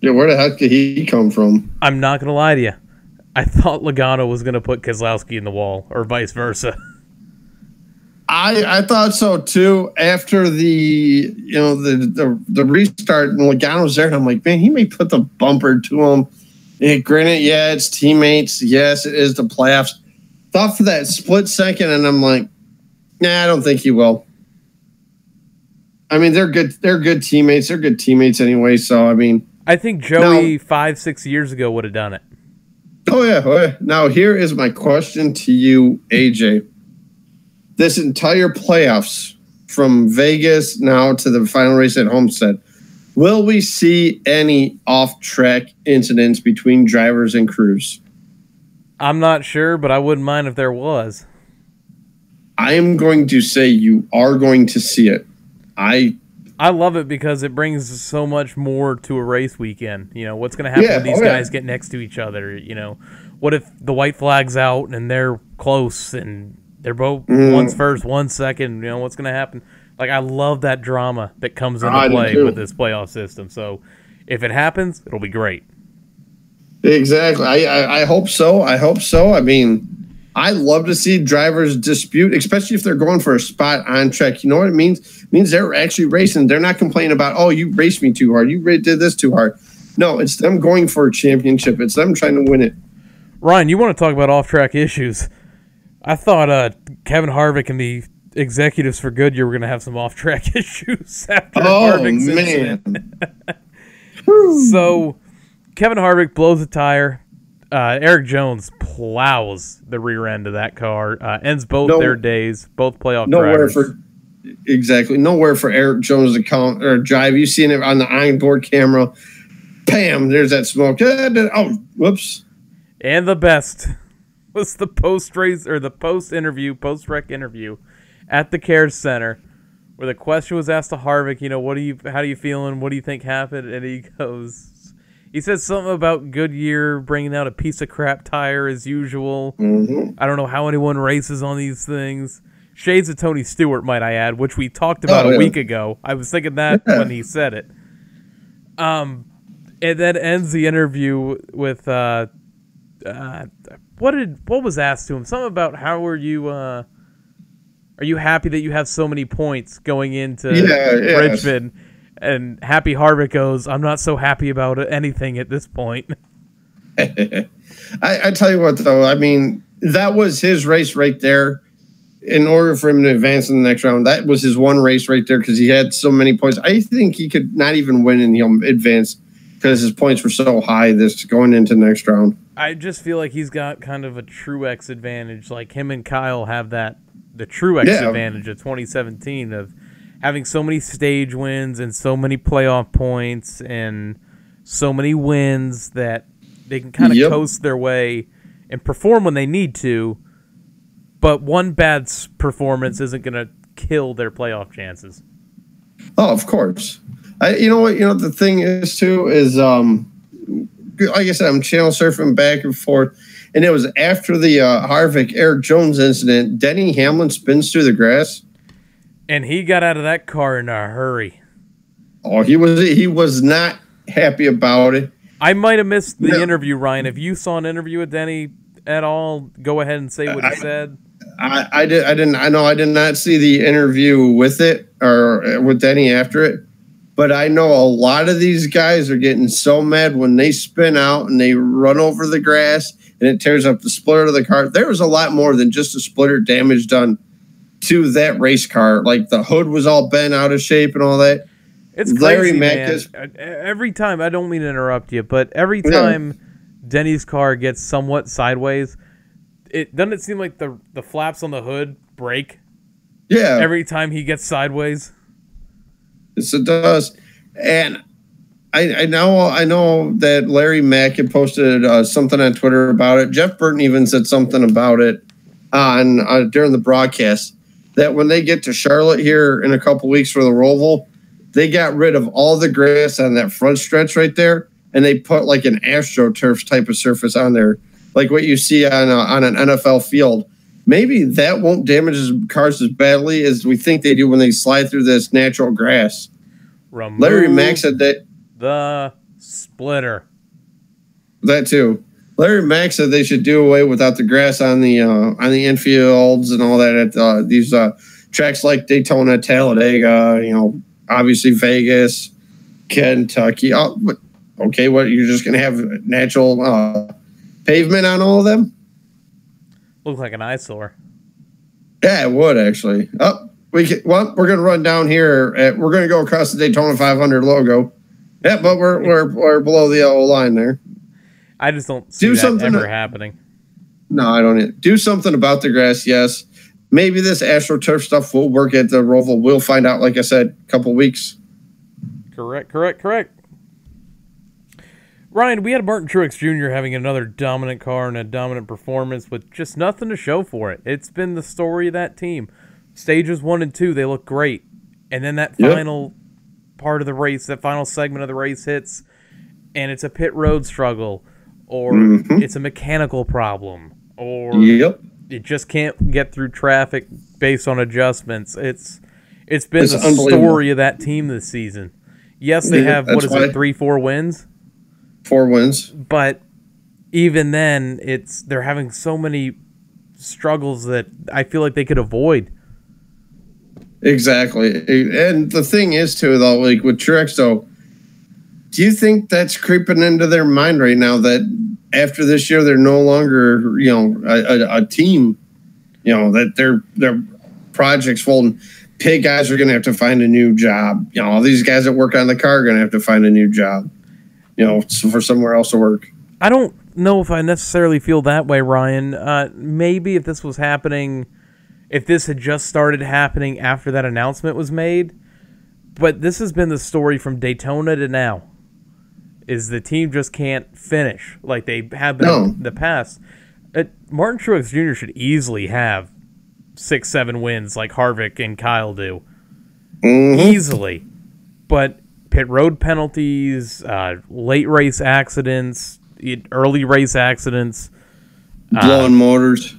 Yeah, where the heck did he come from? I'm not going to lie to you. I thought Logano was going to put Keselowski in the wall, or vice versa. I thought so too. After the restart and Logano's there, and I'm like, man, he may put the bumper to him. And granted, yeah, it's teammates. Yes, it is the playoffs. Thought for that split second, and I'm like, nah, I don't think he will. I mean, they're good. They're good teammates. They're good teammates anyway. So I mean, I think Joey 5-6 years ago would have done it. Oh yeah. Now here is my question to you, AJ. This entire playoffs from Vegas now to the final race at Homestead, will we see any off-track incidents between drivers and crews? I'm not sure, but I wouldn't mind if there was. I am going to say you are going to see it. I love it because it brings so much more to a race weekend. You know, what's going to happen when these guys get next to each other? You know, what if the white flag's out and they're close and they're both one's first, one's second? You know, what's going to happen? Like, I love that drama that comes into play with this playoff system. So, if it happens, it'll be great. Exactly. I hope so. I mean, I love to see drivers dispute, especially if they're going for a spot on track. You know what it means? It means they're actually racing. They're not complaining about, oh, you raced me too hard. You did this too hard. No, it's them going for a championship. It's them trying to win it. Ryan, you want to talk about off-track issues? I thought Kevin Harvick and the executives for Goodyear were going to have some off-track issues after Harvick's incident. So, Kevin Harvick blows a tire. Eric Jones plows the rear end of that car. Ends both their days, both playoff drivers. Nowhere for Eric Jones to count or drive. You've seen it on the onboard camera. Bam! There's that smoke. Oh, whoops! And the best was the post-race or the post-wreck interview at the Care Center, where the question was asked to Harvick. You know, how do you feeling? What do you think happened? And he says something about Goodyear bringing out a piece of crap tire as usual. I don't know how anyone races on these things. Shades of Tony Stewart, might I add, which we talked about a week ago. I was thinking that when he said it. And then ends the interview with what was asked to him? Something about how are you happy that you have so many points going into Richmond? And Happy Harvick goes, I'm not so happy about anything at this point. I tell you what, though, I mean, that was his race right there. In order for him to advance in the next round, that was his one race right there because he had so many points. I think he could not even win and he'll advance because his points were so high this going into the next round. I just feel like he's got kind of a Truex advantage. Like him and Kyle have the Truex advantage of 2017 of having so many stage wins and so many playoff points and so many wins that they can kind of coast their way and perform when they need to. But one bad performance isn't going to kill their playoff chances. Oh, of course. You know what? You know, the thing is, too, is, like I said, I'm channel surfing back and forth. And it was after the Harvick-Eric Jones incident, Denny Hamlin spins through the grass. And he got out of that car in a hurry. Oh, he was not happy about it. I might have missed the interview, Ryan. If you saw an interview with Denny at all, go ahead and say what he said. I did not see the interview with it or with Denny after it, but I know a lot of these guys are getting so mad when they spin out and they run over the grass and it tears up the splitter of the car. There was a lot more than just a splitter damage done to that race car. Like the hood was all bent out of shape and all that. It's crazy, man. Every time, I don't mean to interrupt you, but every time Denny's car gets somewhat sideways, doesn't it seem like the flaps on the hood break? Yeah. Every time he gets sideways. Yes, it does. And I know that Larry Mack had posted something on Twitter about it. Jeff Burton even said something about it on during the broadcast, that when they get to Charlotte here in a couple weeks for the Roval, they got rid of all the grass on that front stretch right there, and they put like an AstroTurf type of surface on there, like what you see on an NFL field. Maybe that won't damage cars as badly as we think they do when they slide through this natural grass. Larry Mack said that the splitter. That too. Larry Mack said they should do away without the grass on the infields and all that at these tracks like Daytona, Talladega, obviously Vegas, Kentucky. Oh, okay, what, you're just going to have natural pavement on all of them? Looks like an eyesore. Yeah, it would actually. We're going to run down here. We're going to go across the Daytona 500 logo. Yeah, but we're below the yellow line there. I just don't see that ever happening. No, I don't. Do something about the grass, yes. Maybe this AstroTurf stuff will work at the Roval. We'll find out, like I said, a couple weeks. Correct. Ryan, we had Martin Truex Jr. having another dominant car and a dominant performance with just nothing to show for it. It's been the story of that team. Stages 1 and 2, they look great. And then that final part of the race, that final segment of the race hits, and it's a pit road struggle, or it's a mechanical problem, or it just can't get through traffic based on adjustments. It's been the story of that team this season. Yes, they have, 3-4 wins? 4 wins. But even then, they're having so many struggles that I feel like they could avoid. Exactly. And the thing is, too, though, like with Truex, though, do you think that's creeping into their mind right now that after this year they're no longer, a team, that their project's folding? Pit guys are going to have to find a new job. All these guys that work on the car are going to have to find a new job, for somewhere else to work. I don't know if I necessarily feel that way, Ryan. Maybe if this was happening, if this had just started happening after that announcement was made, but this has been the story from Daytona to now, is the team just can't finish like they have been in the past. Martin Truex Jr. should easily have 6-7 wins like Harvick and Kyle do. Easily. But pit road penalties, late race accidents, early race accidents, blown motors.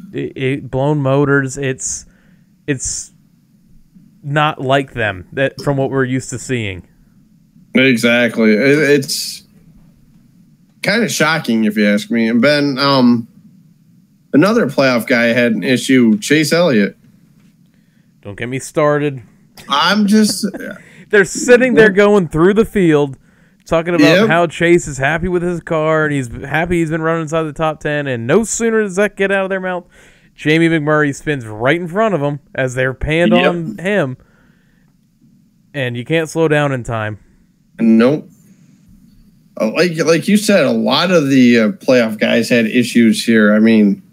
Blown motors. It's not like them from what we're used to seeing. Exactly. It's kind of shocking if you ask me. And Ben, another playoff guy had an issue, Chase Elliott. Don't get me started. I'm just... They're sitting there going through the field, talking about how Chase is happy with his car, and he's happy he's been running inside the top 10, and no sooner does that get out of their mouth, Jamie McMurray spins right in front of him as they're panned on him, and you can't slow down in time. Nope. Like you said, a lot of the playoff guys had issues here. I mean,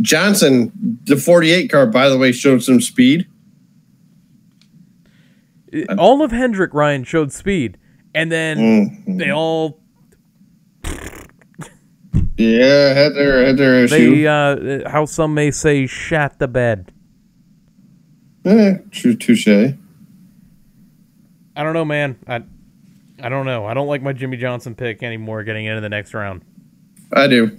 Johnson, the 48 car, by the way, showed some speed. All of Hendrick, Ryan, showed speed. And then they all... had their issue. They, how some may say, shat the bed. Touche. I don't know, man. I don't know. I don't like my Jimmy Johnson pick anymore getting into the next round. I do.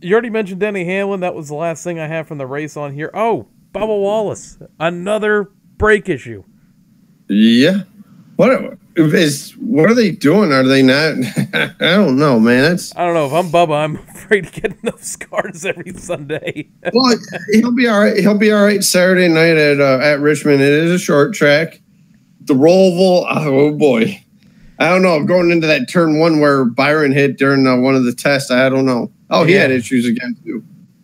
You already mentioned Denny Hamlin. That was the last thing I have from the race on here. Oh, Bubba Wallace. Another brake issue. Yeah. What are they doing? Are they not? I don't know, man. I don't know. If I'm Bubba, I'm afraid to get in those cars every Sunday. Well, he'll be all right. He'll be all right Saturday night at Richmond. It is a short track. The Roval, oh boy. I don't know. Going into that turn 1 where Byron hit during one of the tests, I don't know. Oh, he had issues again, too.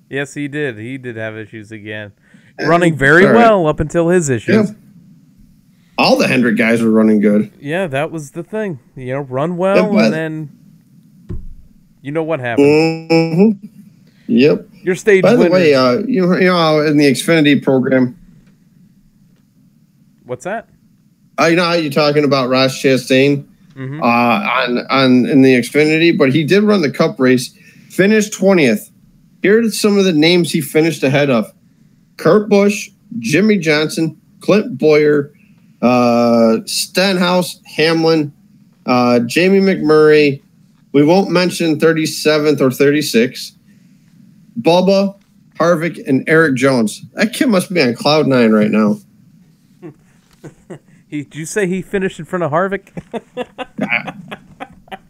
Yes, he did. He did have issues again. Running very well up until his issues. Yeah. All the Hendrick guys were running good. Yeah, that was the thing. Run well, and then you know what happened. Mm-hmm. Yep. Your stage By the winner. way, you know, in the Xfinity program. What's that? You know how you're talking about Ross Chastain on in the Xfinity, but he did run the Cup race, finished 20th. Here are some of the names he finished ahead of: Kurt Busch, Jimmy Johnson, Clint Bowyer, Stenhouse, Hamlin, Jamie McMurray. We won't mention 37th or 36th. Bubba, Harvick, and Eric Jones. That kid must be on cloud 9 right now. Did you say he finished in front of Harvick?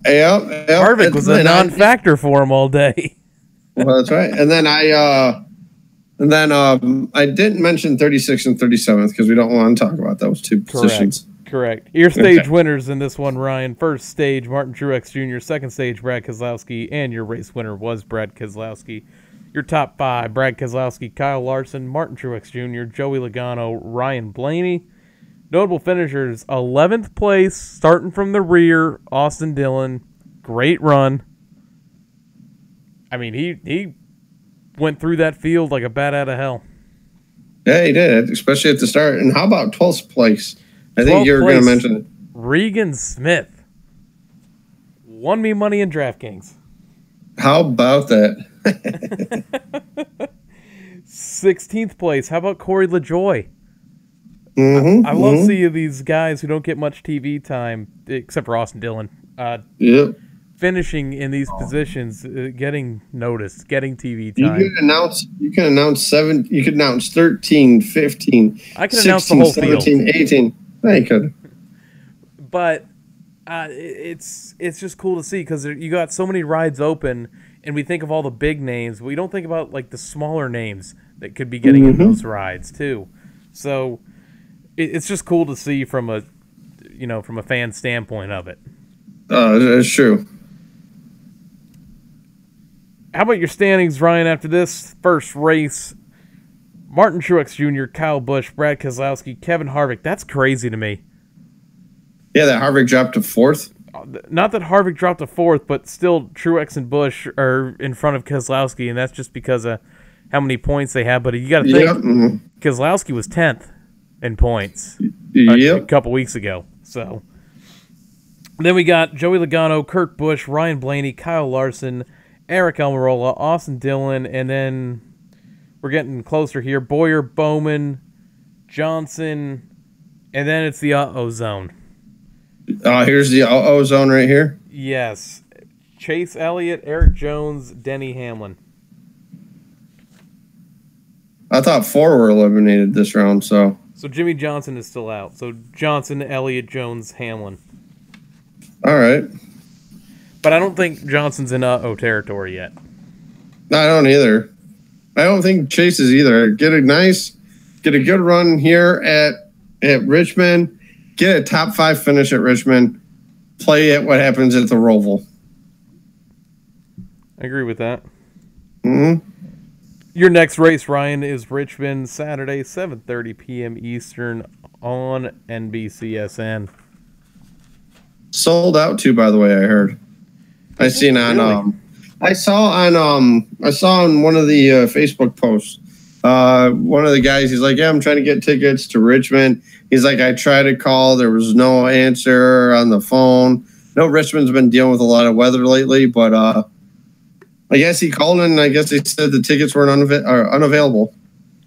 Yep. Harvick was a non-factor for him all day. Well, that's right. And then And then I didn't mention 36th and 37th because we don't want to talk about those two positions. Correct. Your stage winners in this one, Ryan. First stage, Martin Truex Jr. Second stage, Brad Keselowski. And your race winner was Brad Keselowski. Your top 5, Brad Keselowski, Kyle Larson, Martin Truex Jr., Joey Logano, Ryan Blaney. Notable finishers, 11th place, starting from the rear, Austin Dillon. Great run. I mean, he went through that field like a bat out of hell. Yeah, he did, especially at the start. And how about 12th place? I think you were going to mention it. Regan Smith won me money in DraftKings. How about that? 16th place. How about Corey LaJoy? I Mm-hmm, love seeing these guys who don't get much TV time, except for Austin Dillon. Yep. Finishing in these positions, getting noticed, getting TV time. You can announce 7. You could announce 13, 15. I can 16, announce the whole 17, field. 18. Yeah, you could. But it's just cool to see because you got so many rides open, and we think of all the big names. We don't think about like the smaller names that could be getting in those rides too. So it's just cool to see from a fan standpoint of it. That's true. How about your standings, Ryan, after this first race? Martin Truex Jr., Kyle Busch, Brad Keselowski, Kevin Harvick. That's crazy to me. Yeah, that Harvick dropped to 4th. Not that Harvick dropped to 4th, but still Truex and Busch are in front of Keselowski, and that's just because of how many points they have. But you got to think, Keselowski was 10th in points a couple weeks ago. So then we got Joey Logano, Kurt Busch, Ryan Blaney, Kyle Larson, Eric Almirola, Austin Dillon, and then we're getting closer here. Boyer, Bowman, Johnson, and then it's the uh-oh zone. Here's the uh-oh zone right here. Yes. Chase Elliott, Eric Jones, Denny Hamlin. I thought 4 were eliminated this round, so Jimmy Johnson is still out. So Johnson, Elliott, Jones, Hamlin. all right. But I don't think Johnson's in uh-oh territory yet. No, I don't either. I don't think Chase is either. Get a good run here at Richmond. Get a top 5 finish at Richmond. Play at what happens at the Roval. I agree with that. Mm-hmm. Your next race, Ryan, is Richmond, Saturday, 7:30 p.m. Eastern on NBCSN. Sold out too, by the way, I heard. I seen on Really? I saw on one of the Facebook posts. One of the guys, he's like, "Yeah, I'm trying to get tickets to Richmond." He's like, "I tried to call, there was no answer on the phone." No, Richmond's been dealing with a lot of weather lately, but I guess he called and I guess they said the tickets were unavailable.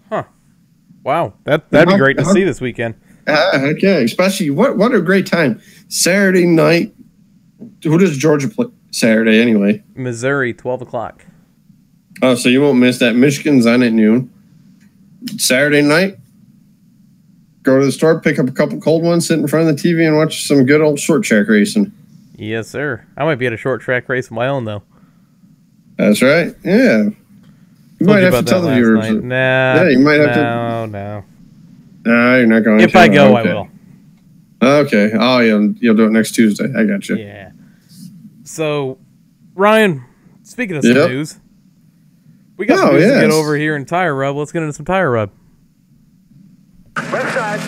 Huh. Wow. That'd be great to see this weekend. Okay, especially what a great time. Saturday night. Who does Georgia play Saturday anyway? Missouri, 12 o'clock. Oh, so you won't miss that. Michigan's on at noon. Saturday night, go to the store, pick up a couple cold ones, sit in front of the TV, and watch some good old short track racing. Yes, sir. I might be at a short track race of my own, though. That's right. Yeah. You might have to tell the viewers. Nah. Yeah, you might have to. No. No, you're not going to. If I go, I will. Okay. Oh, you'll do it next Tuesday. I got you. Yeah. So, Ryan, speaking of some news, we got some news to get over here in Tire Rub. Let's get into some Tire Rub. Left side.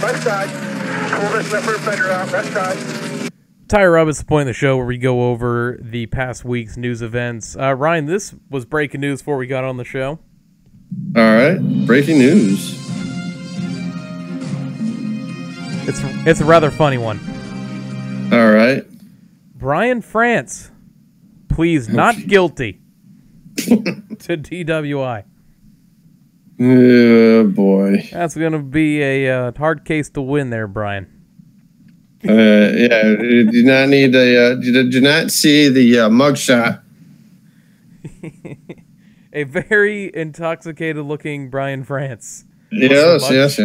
Pull this left fender out, left side. Tire Rub is the point of the show where we go over the past week's news events. Ryan, this was breaking news before we got on the show. All right. Breaking news. It's a rather funny one. All right. Brian France pleads not guilty to DWI. Oh, boy. That's going to be a hard case to win there, Brian. Yeah, did you not need did you not see the mugshot? A very intoxicated-looking Brian France. Yes.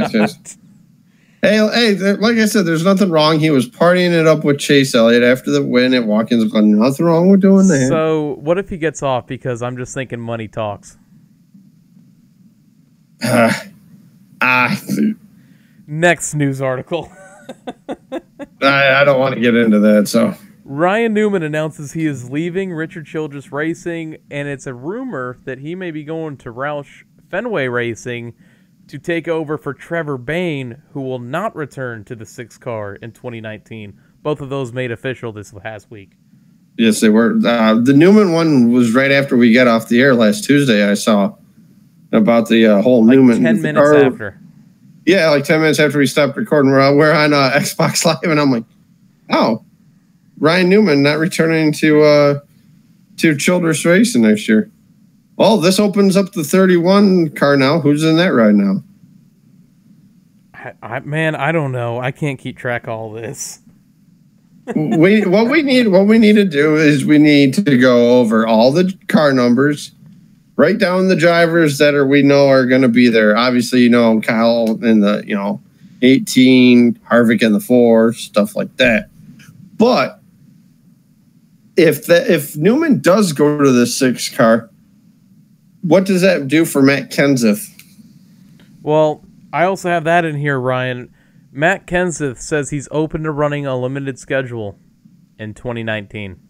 Hey, like I said, there's nothing wrong. He was partying it up with Chase Elliott after the win at Watkins Glen. Nothing wrong with doing that. So, what if he gets off because I'm just thinking money talks? Next news article. I don't want to get into that. So Ryan Newman announces he is leaving Richard Childress Racing, and it's a rumor that he may be going to Roush Fenway Racing to take over for Trevor Bayne, who will not return to the 6 car in 2019. Both of those made official this past week. yes, they were. The Newman one was right after we got off the air last Tuesday. I saw about the whole Like Newman. 10 minutes after. Yeah, like 10 minutes after we stopped recording. We're on Xbox Live, and I'm like, oh, Ryan Newman not returning to Childress Racing next year. Well, this opens up the 31 car now. Who's in that right now? Man, I don't know. I can't keep track of all this. What we need to do is we need to go over all the car numbers, write down the drivers that we know are going to be there. Obviously, Kyle in the 18, Harvick in the 4, stuff like that. But if Newman does go to the 6 car, what does that do for Matt Kenseth? Well, I also have that in here, Ryan. Matt Kenseth says he's open to running a limited schedule in 2019.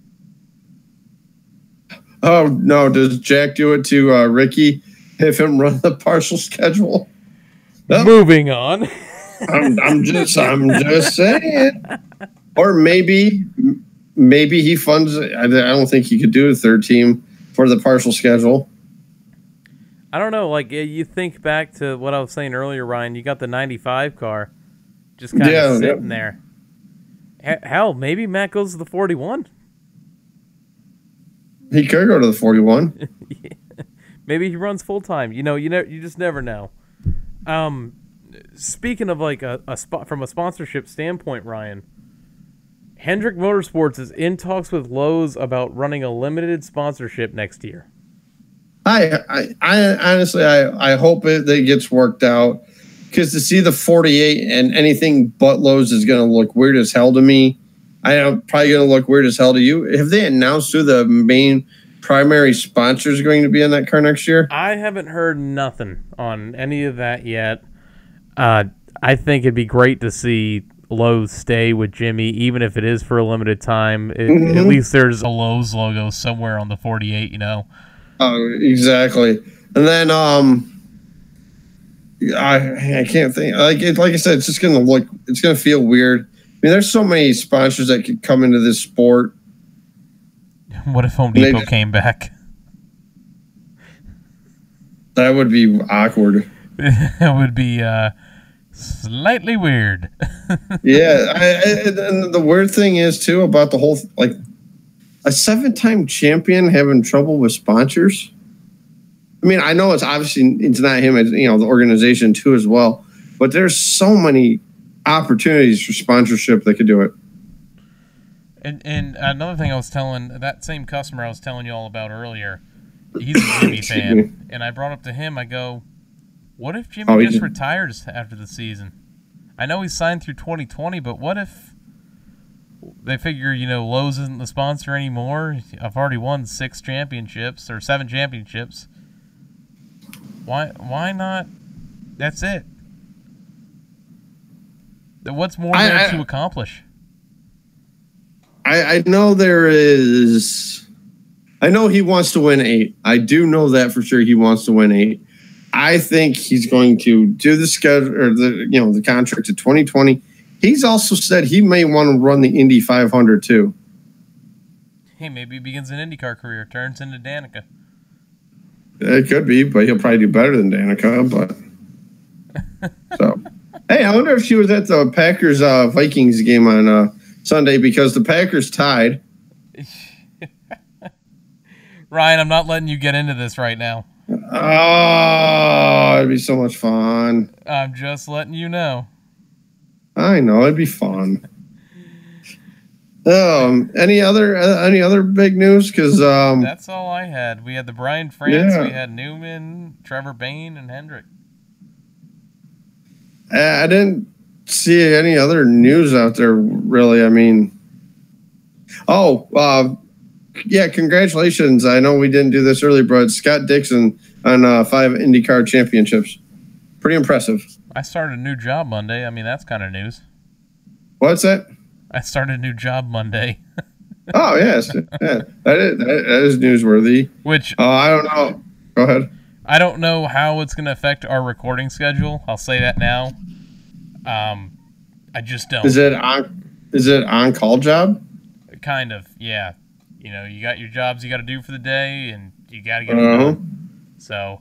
Oh, no. Does Jack do it to Ricky? Have him run the partial schedule? No. Moving on. I'm just saying. Or maybe he funds it. I don't think he could do a third team for the partial schedule. I don't know. Like, you think back to what I was saying earlier, Ryan. You got the 95 car just kind of sitting there. Hell, maybe Matt goes to the 41. He could go to the 41. Maybe he runs full time. You just never know. Speaking of like a spot from a sponsorship standpoint, Ryan, Hendrick Motorsports is in talks with Lowe's about running a limited sponsorship next year. I honestly hope it gets worked out, because to see the 48 and anything but Lowe's is going to look weird as hell to me. I am probably going to look weird as hell to you. Have they announced who the main primary sponsor is going to be in that car next year? I haven't heard nothing on any of that yet. I think it'd be great to see Lowe's stay with Jimmy, even if it is for a limited time. At least there's a Lowe's logo somewhere on the 48, Oh, exactly. And then I can't think. Like I said, it's going to feel weird. I mean, there's so many sponsors that could come into this sport. What if Home Depot came back? That would be awkward. It would be slightly weird. Yeah, and the weird thing is too about the whole a 7-time champion having trouble with sponsors. I mean, I know it's not him, it's the organization too as well. But there's so many opportunities for sponsorship that could do it. And another thing that same customer I was telling you all about earlier, he's a Jimmy fan, and I brought up to him, I go, what if Jimmy just retires after the season? I know he's signed through 2020, but what if they figure, Lowe's isn't the sponsor anymore? I've already won 7 championships. Why not? That's it. What's more there to accomplish? I know there is. I know he wants to win 8. I do know that for sure. He wants to win 8. I think he's going to do the schedule or the contract to 2020. He's also said he may want to run the Indy 500 too. Hey, maybe he begins an IndyCar career, turns into Danica. It could be, but he'll probably do better than Danica. But so, hey, I wonder if she was at the Packers Vikings game on Sunday, because the Packers tied. Ryan, I'm not letting you get into this right now. Oh, it'd be so much fun. I'm just letting you know. I know, it'd be fun. Any other big news? Because that's all I had. We had the Brian France, we had Newman, Trevor Bayne, and Hendrick. I didn't see any other news out there, really. I mean, congratulations. I know we didn't do this earlier, but Scott Dixon on 5 IndyCar championships. Pretty impressive. I started a new job Monday. I mean, that's kind of news. What's that? I started a new job Monday. Oh, yes. Yeah. That is newsworthy. Which I don't know. Go ahead. I don't know how it's going to affect our recording schedule. I'll say that now. I just don't. Is it on call job? Kind of, yeah. You know, you got your jobs you got to do for the day, and you got to get it done. So,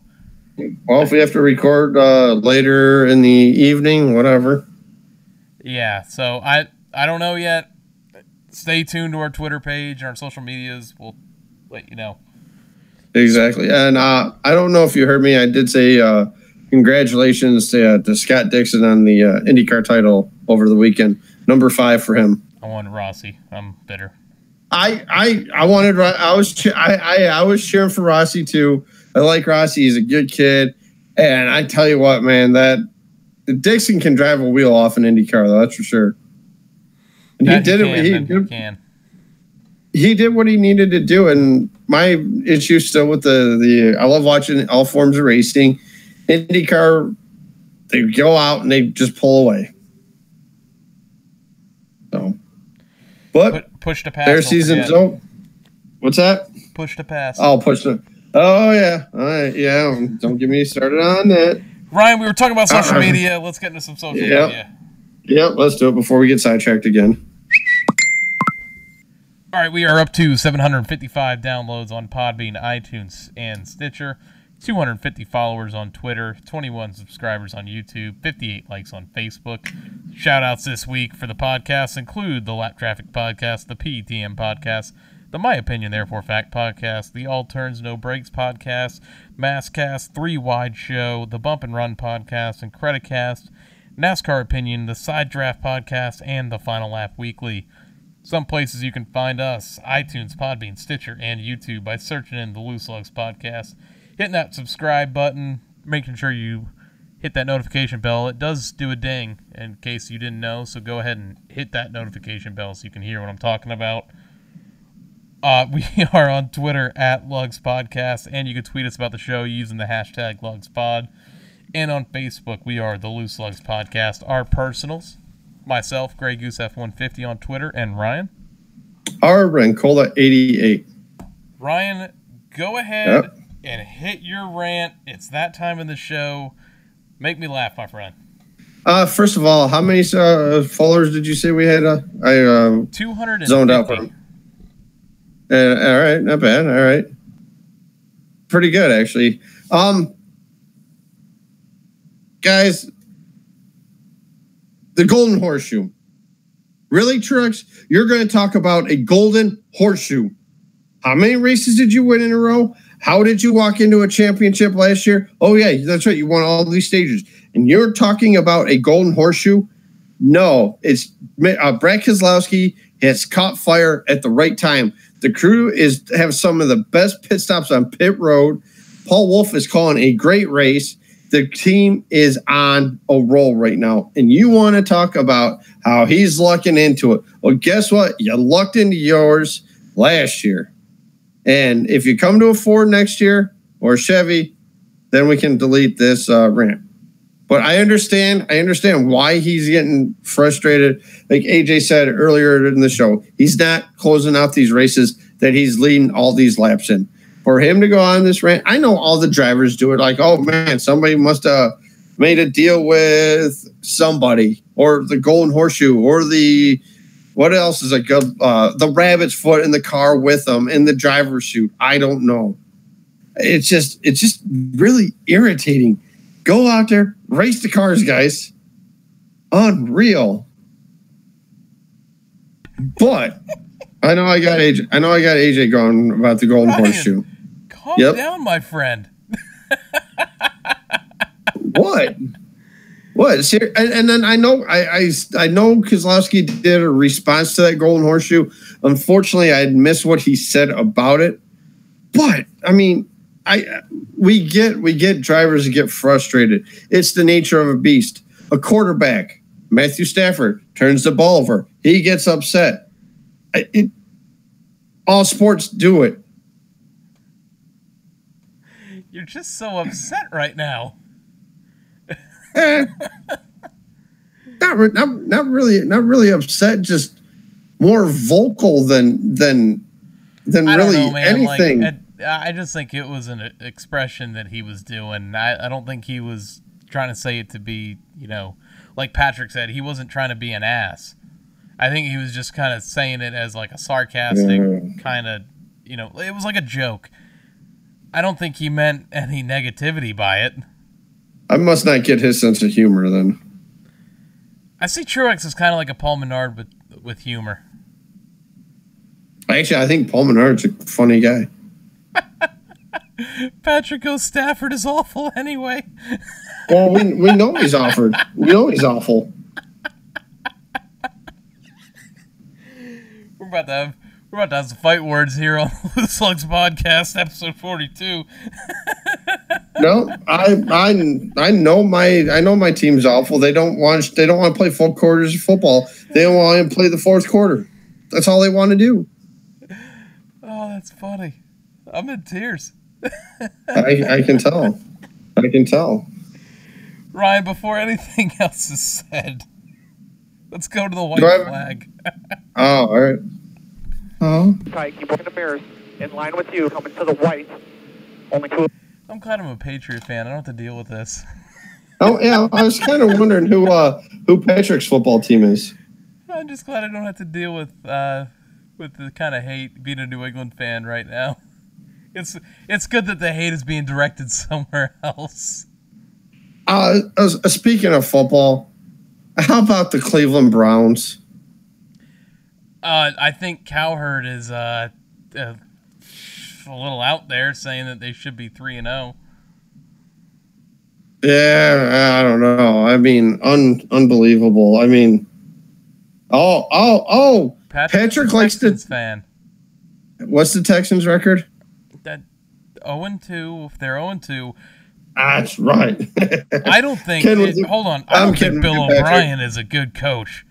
well, if we have to record later in the evening, whatever. Yeah. So I don't know yet. Stay tuned to our Twitter page and our social medias. We'll let you know. Exactly, and I don't know if you heard me. I did say congratulations to Scott Dixon on the IndyCar title over the weekend. Number 5 for him. I wanted Rossi. I'm bitter. I wanted. I was cheering for Rossi too. I like Rossi. He's a good kid, and I tell you what, man, that Dixon can drive a wheel off an IndyCar, though. That's for sure. And he did it. He did what he needed to do, and my issue still with the I love watching all forms of racing. IndyCar, they go out and they just pull away. So, but push to pass. Their season's over. What's that? Push to pass. Oh, push to. Oh yeah, all right, yeah. Don't get me started on that. Ryan, we were talking about social media. Let's get into some social media. Yep, let's do it before we get sidetracked again. All right, we are up to 755 downloads on Podbean, iTunes, and Stitcher, 250 followers on Twitter, 21 subscribers on YouTube, 58 likes on Facebook. Shout-outs this week for the podcasts include the Lap Traffic Podcast, the PTM Podcast, the My Opinion Therefore Fact Podcast, the All Turns No Breaks Podcast, Masscast, 3 Wide Show, the Bump and Run Podcast, and Creditcast, NASCAR Opinion, the Side Draft Podcast, and the Final Lap Weekly. Some places you can find us, iTunes, Podbean, Stitcher, and YouTube by searching in the Loose Lugs Podcast. Hitting that subscribe button, making sure you hit that notification bell. It does do a ding in case you didn't know, so go ahead and hit that notification bell so you can hear what I'm talking about. We are on Twitter at Lugs Podcast, and you can tweet us about the show using the hashtag LugsPod. And on Facebook, we are the Loose Lugs Podcast. Our personals, myself, Grey Goose F150 on Twitter, and Ryan. R. Rancola 88. Ryan, go ahead and hit your rant. It's that time in the show. Make me laugh, my friend. First of all, how many followers did you say we had? I 250. Zoned out for him. All right, not bad. All right, pretty good actually. Guys, the Golden Horseshoe. Really, Truex? You're going to talk about a Golden Horseshoe? How many races did you win in a row? How did you walk into a championship last year? Oh yeah, that's right. You won all these stages, and you're talking about a Golden Horseshoe? No, it's Brad Keselowski has caught fire at the right time. The crew have some of the best pit stops on pit road. Paul Wolf is calling a great race. The team is on a roll right now. And you want to talk about how he's lucking into it. Well, guess what? You lucked into yours last year. And if you come to a Ford next year or Chevy, then we can delete this rant. But I understand why he's getting frustrated. Like AJ said earlier in the show, he's not closing out these races that he's leading all these laps in. For him to go on this rant, I know all the drivers do it. Like, oh man, somebody must have made a deal with somebody, or the Golden Horseshoe, or the what else is a good the rabbit's foot in the car with them in the driver's suit. I don't know. It's just really irritating. Go out there, race the cars, guys. Unreal. But I know I got AJ going about the Golden Horseshoe. Calm down, my friend. What? What? And then I know Keselowski did a response to that Golden Horseshoe. Unfortunately, I missed what he said about it. But I mean, we get drivers that get frustrated. It's the nature of a beast. A quarterback, Matthew Stafford, turns the ball over. He gets upset. All sports do it. You're just so upset right now. Not really upset. Just more vocal than I don't really know, man. anything. Like, I just think it was an expression that he was doing. I don't think he was trying to say it to be, like Patrick said, he wasn't trying to be an ass. I think he was just kind of saying it as like a sarcastic kind of, it was like a joke. I don't think he meant any negativity by it. I must not get his sense of humor then. I see Truex as kind of like a Paul Menard with humor. Actually, I think Paul Menard's a funny guy. Patrick O. Stafford is awful anyway. Well, we know he's offered. We know he's awful. We're about to have some fight words here on the Slugs Podcast, episode 42. No, I know my team's awful. They don't want to play full quarters of football. They don't want to play the fourth quarter. That's all they want to do. Oh, that's funny. I'm in tears. I can tell. I can tell. Ryan, before anything else is said, let's go to the white flag. Oh, all right. Oh. Tight, keep working the mirrors. In line with you, coming to the white. Only two. I'm glad I'm a Patriot fan. I don't have to deal with this. Oh yeah, I was kind of wondering who Patrick's football team is. I'm just glad I don't have to deal with the kind of hate being a New England fan right now. It's good that the hate is being directed somewhere else. Speaking of football, how about the Cleveland Browns? I think Cowherd is a little out there saying that they should be 3-0. Yeah, I don't know. I mean, unbelievable. I mean, Patrick likes to. Fan. What's the Texans' record? That 0-2. If they're 0-2. That's right. I don't think. Hold on. I don't think Bill O'Brien is a good coach.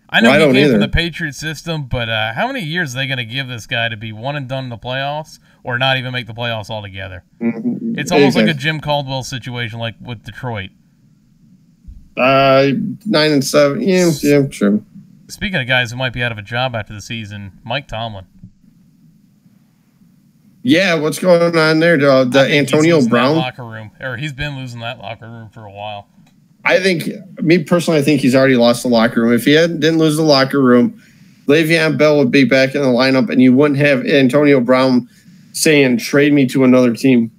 I know he came from the Patriot system, but how many years are they going to give this guy to be one and done in the playoffs, or not even make the playoffs altogether? Mm-hmm. It's almost like a Jim Caldwell situation, like with Detroit. 9-7. Yeah, true. Speaking of guys who might be out of a job after the season, Mike Tomlin. Yeah, what's going on there? The Antonio Brown locker room, or he's been losing that locker room for a while. I think he's already lost the locker room. If he didn't lose the locker room, Le'Veon Bell would be back in the lineup, and you wouldn't have Antonio Brown saying, trade me to another team.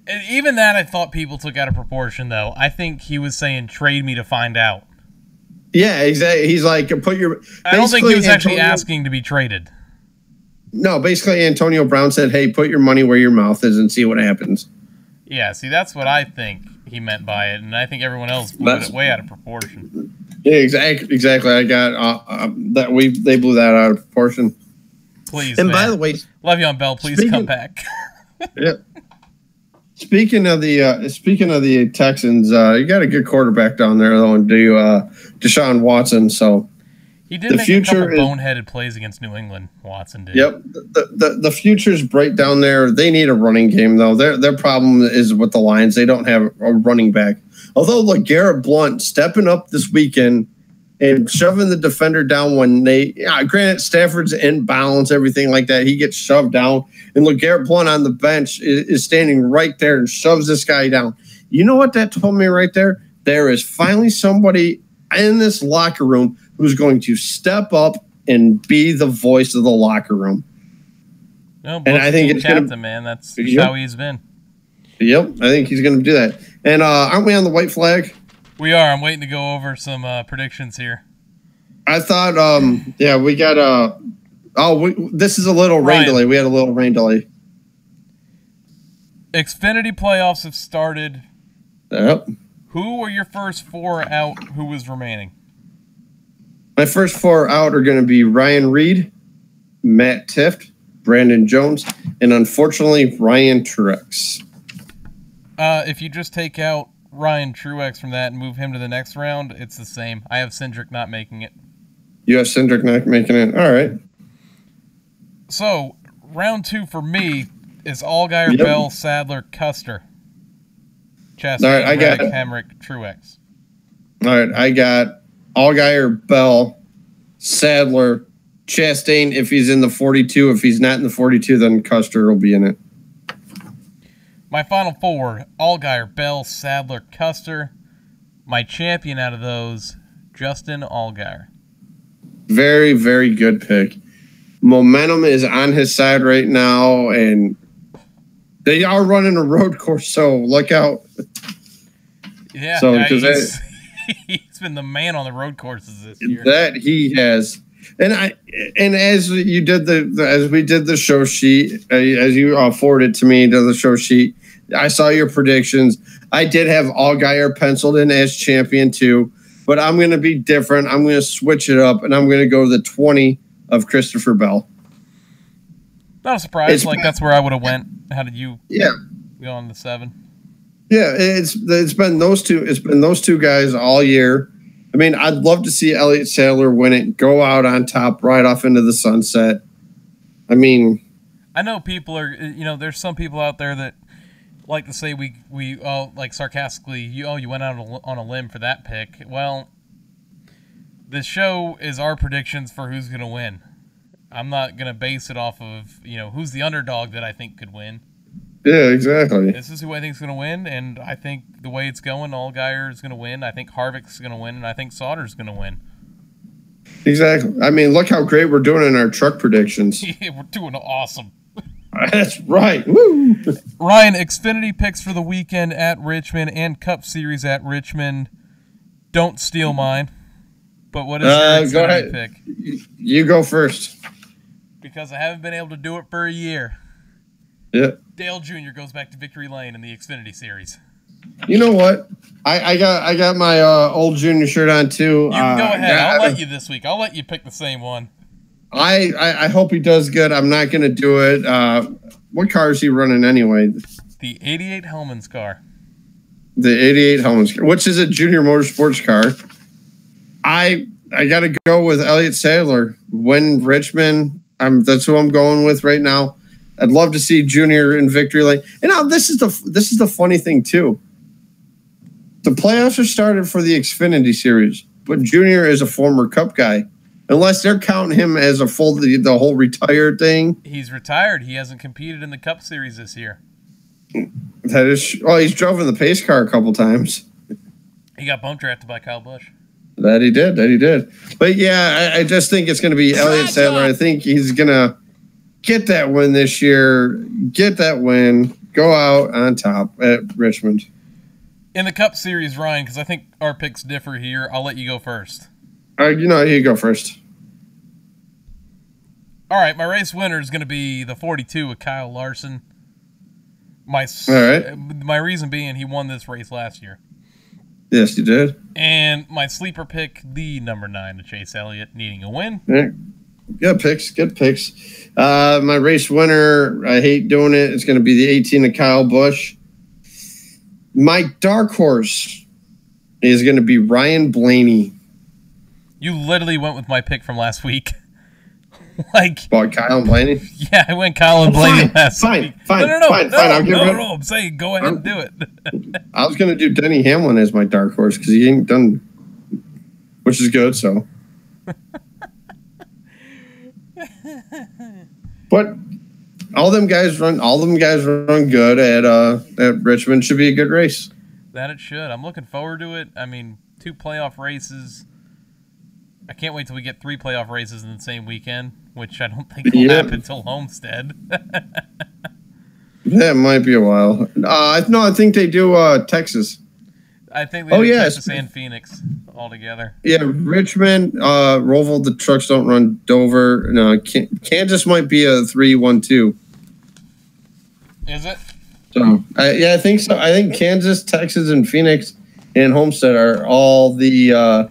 And even that I thought people took out of proportion, though. I think he was saying, trade me to find out. Yeah, exactly. He's like, I don't think he was actually asking to be traded. No, basically Antonio Brown said, hey, put your money where your mouth is and see what happens. Yeah, see, that's what I think he meant by it, and I think everyone else blew it way out of proportion. Yeah, exactly. I got they blew that out of proportion. Please, and man. by the way, Le'Veon Bell, please come back. Yeah. Speaking of the Texans, you got a good quarterback down there though, and Deshaun Watson. So he did make a couple boneheaded plays against New England. Watson did. Yep. The future's bright down there. They need a running game though. Their problem is with the Lions. They don't have a running back. Although LeGarrette Blount stepping up this weekend and shoving the defender down when granted Stafford's in bounds, everything like that. He gets shoved down, and LeGarrette Blount on the bench is standing right there and shoves this guy down. You know what that told me right there? There is finally somebody in this locker room who's going to step up and be the voice of the locker room. No, and I think it's captain, man. That's how he's been. Yep, I think he's going to do that. And aren't we on the white flag? We are. I'm waiting to go over some predictions here. I thought, we got this is a little rain delay. We had a little rain delay. Xfinity playoffs have started. Yep. Who were your first four out? Who was remaining? My first four out are going to be Ryan Reed, Matt Tifft, Brandon Jones, and unfortunately Ryan Truex. If you just take out Ryan Truex from that and move him to the next round, it's the same. I have Cindric not making it. You have Cindric not making it? All right. So, round two for me is Allgaier, Bell, Sadler, Custer. Chastain, All right, I got- Reddick, Hemrick, Truex. All right, I got Allgaier, Bell, Sadler, Chastain if he's in the 42. If he's not in the 42, then Custer will be in it. My final four, Allgaier, Bell, Sadler, Custer. My champion out of those, Justin Allgaier. Very, very good pick. Momentum is on his side right now, and they are running a road course, so look out. Yeah, So, yeah, 'cause he's been the man on the road courses this year. That he has. And as you did as we did the show sheet, as you forwarded to me to the show sheet, I saw your predictions. I did have Allgaier penciled in as champion too, but I'm going to be different. I'm going to switch it up, and I'm going to go to the 20 of Christopher Bell. Not a surprise. That's where I would have went. How did you? Yeah, go on the 7? Yeah, it's been those two. It's been those two guys all year. I mean, I'd love to see Elliott Sadler win it, go out on top, right off into the sunset. I mean, I know people are. There's some people out there that like to say we all like sarcastically. You went out on a limb for that pick. Well, this show is our predictions for who's going to win. I'm not going to base it off of who's the underdog that I think could win. Yeah, exactly. This is who I think is going to win, and I think the way it's going, Allgaier is going to win. I think Harvick's going to win, and I think Sauter's going to win. Exactly. I mean, look how great we're doing in our truck predictions. Yeah, we're doing awesome. That's right. Woo! Ryan, Xfinity picks for the weekend at Richmond and Cup Series at Richmond. Don't steal mine. But what is your Xfinity pick? You go first. Because I haven't been able to do it for a year. Yeah. Dale Jr. goes back to victory lane in the Xfinity Series. You know what? I got my old junior shirt on too. You can go ahead. I'll let you this week. I'll let you pick the same one. I hope he does good. I'm not going to do it. What car is he running anyway? The 88 Hellman's car. The 88 Hellman's car, which is a junior motorsports car. I got to go with Elliott Sadler. Win Richmond. That's who I'm going with right now. I'd love to see Junior in victory lane. And now this is the funny thing too. The playoffs are started for the Xfinity Series, but Junior is a former Cup guy. Unless they're counting him as a the whole retired thing. He's retired. He hasn't competed in the Cup Series this year. That is, well, he's driven the pace car a couple times. He got bump drafted by Kyle Busch. That he did. But yeah, I just think it's going to be Elliott Sadler. I think he's going to get that win this year. Get that win. Go out on top at Richmond. In the Cup Series, Ryan, because I think our picks differ here, I'll let you go first. You go first. All right, my race winner is going to be the 42 with Kyle Larson. All right. My reason being he won this race last year. Yes, you did. And my sleeper pick, the number 9 to Chase Elliott, needing a win. Yeah. Good picks. My race winner, I hate doing it. It's going to be the 18 of Kyle Busch. My dark horse is going to be Ryan Blaney. You literally went with my pick from last week. About Kyle and Blaney? Yeah, I went Kyle and Blaney last week. Fine. No. I'm saying go ahead and do it. I was going to do Denny Hamlin as my dark horse because he ain't done, which is good. So, but all them guys run good at Richmond. Should be a good race. That it should. I'm looking forward to it. I mean, 2 playoff races. I can't wait till we get 3 playoff races in the same weekend, which I don't think will happen till Homestead. That might be a while. No, I think they do Texas. I think they do Texas and Phoenix all together. Yeah, Richmond, Roval, the trucks don't run. Dover. No, Kansas might be a 3-1-2. Is it? So, I think so. I think Kansas, Texas, and Phoenix and Homestead are all the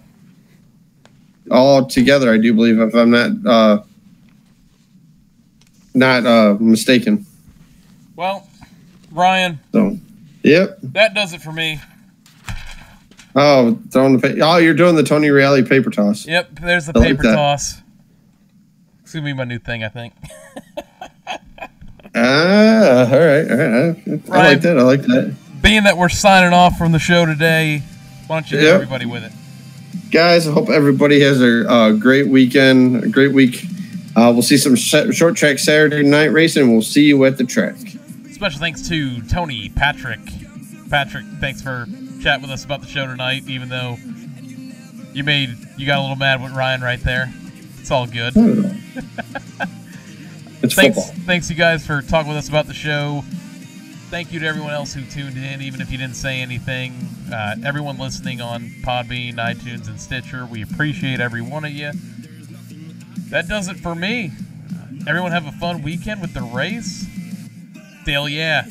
all together. I do believe, if I'm not mistaken. Well, Ryan. So, yep. That does it for me. Oh, you're doing the Tony Reale paper toss. Yep, there's the paper toss. It's gonna be my new thing, I think. All right. I like that. being that we're signing off from the show today, why don't you hit everybody with it? Guys, I hope everybody has a great weekend, a great week. We'll see some short track Saturday night racing, and we'll see you at the track. Special thanks to Tony, Patrick. Patrick, thanks for chatting with us about the show tonight, even though you got a little mad with Ryan right there. It's all good. It's football. Thanks, you guys, for talking with us about the show. Thank you to everyone else who tuned in, even if you didn't say anything. Everyone listening on Podbean, iTunes, and Stitcher, we appreciate every one of you. That does it for me. Everyone have a fun weekend with the race. Dale, yeah.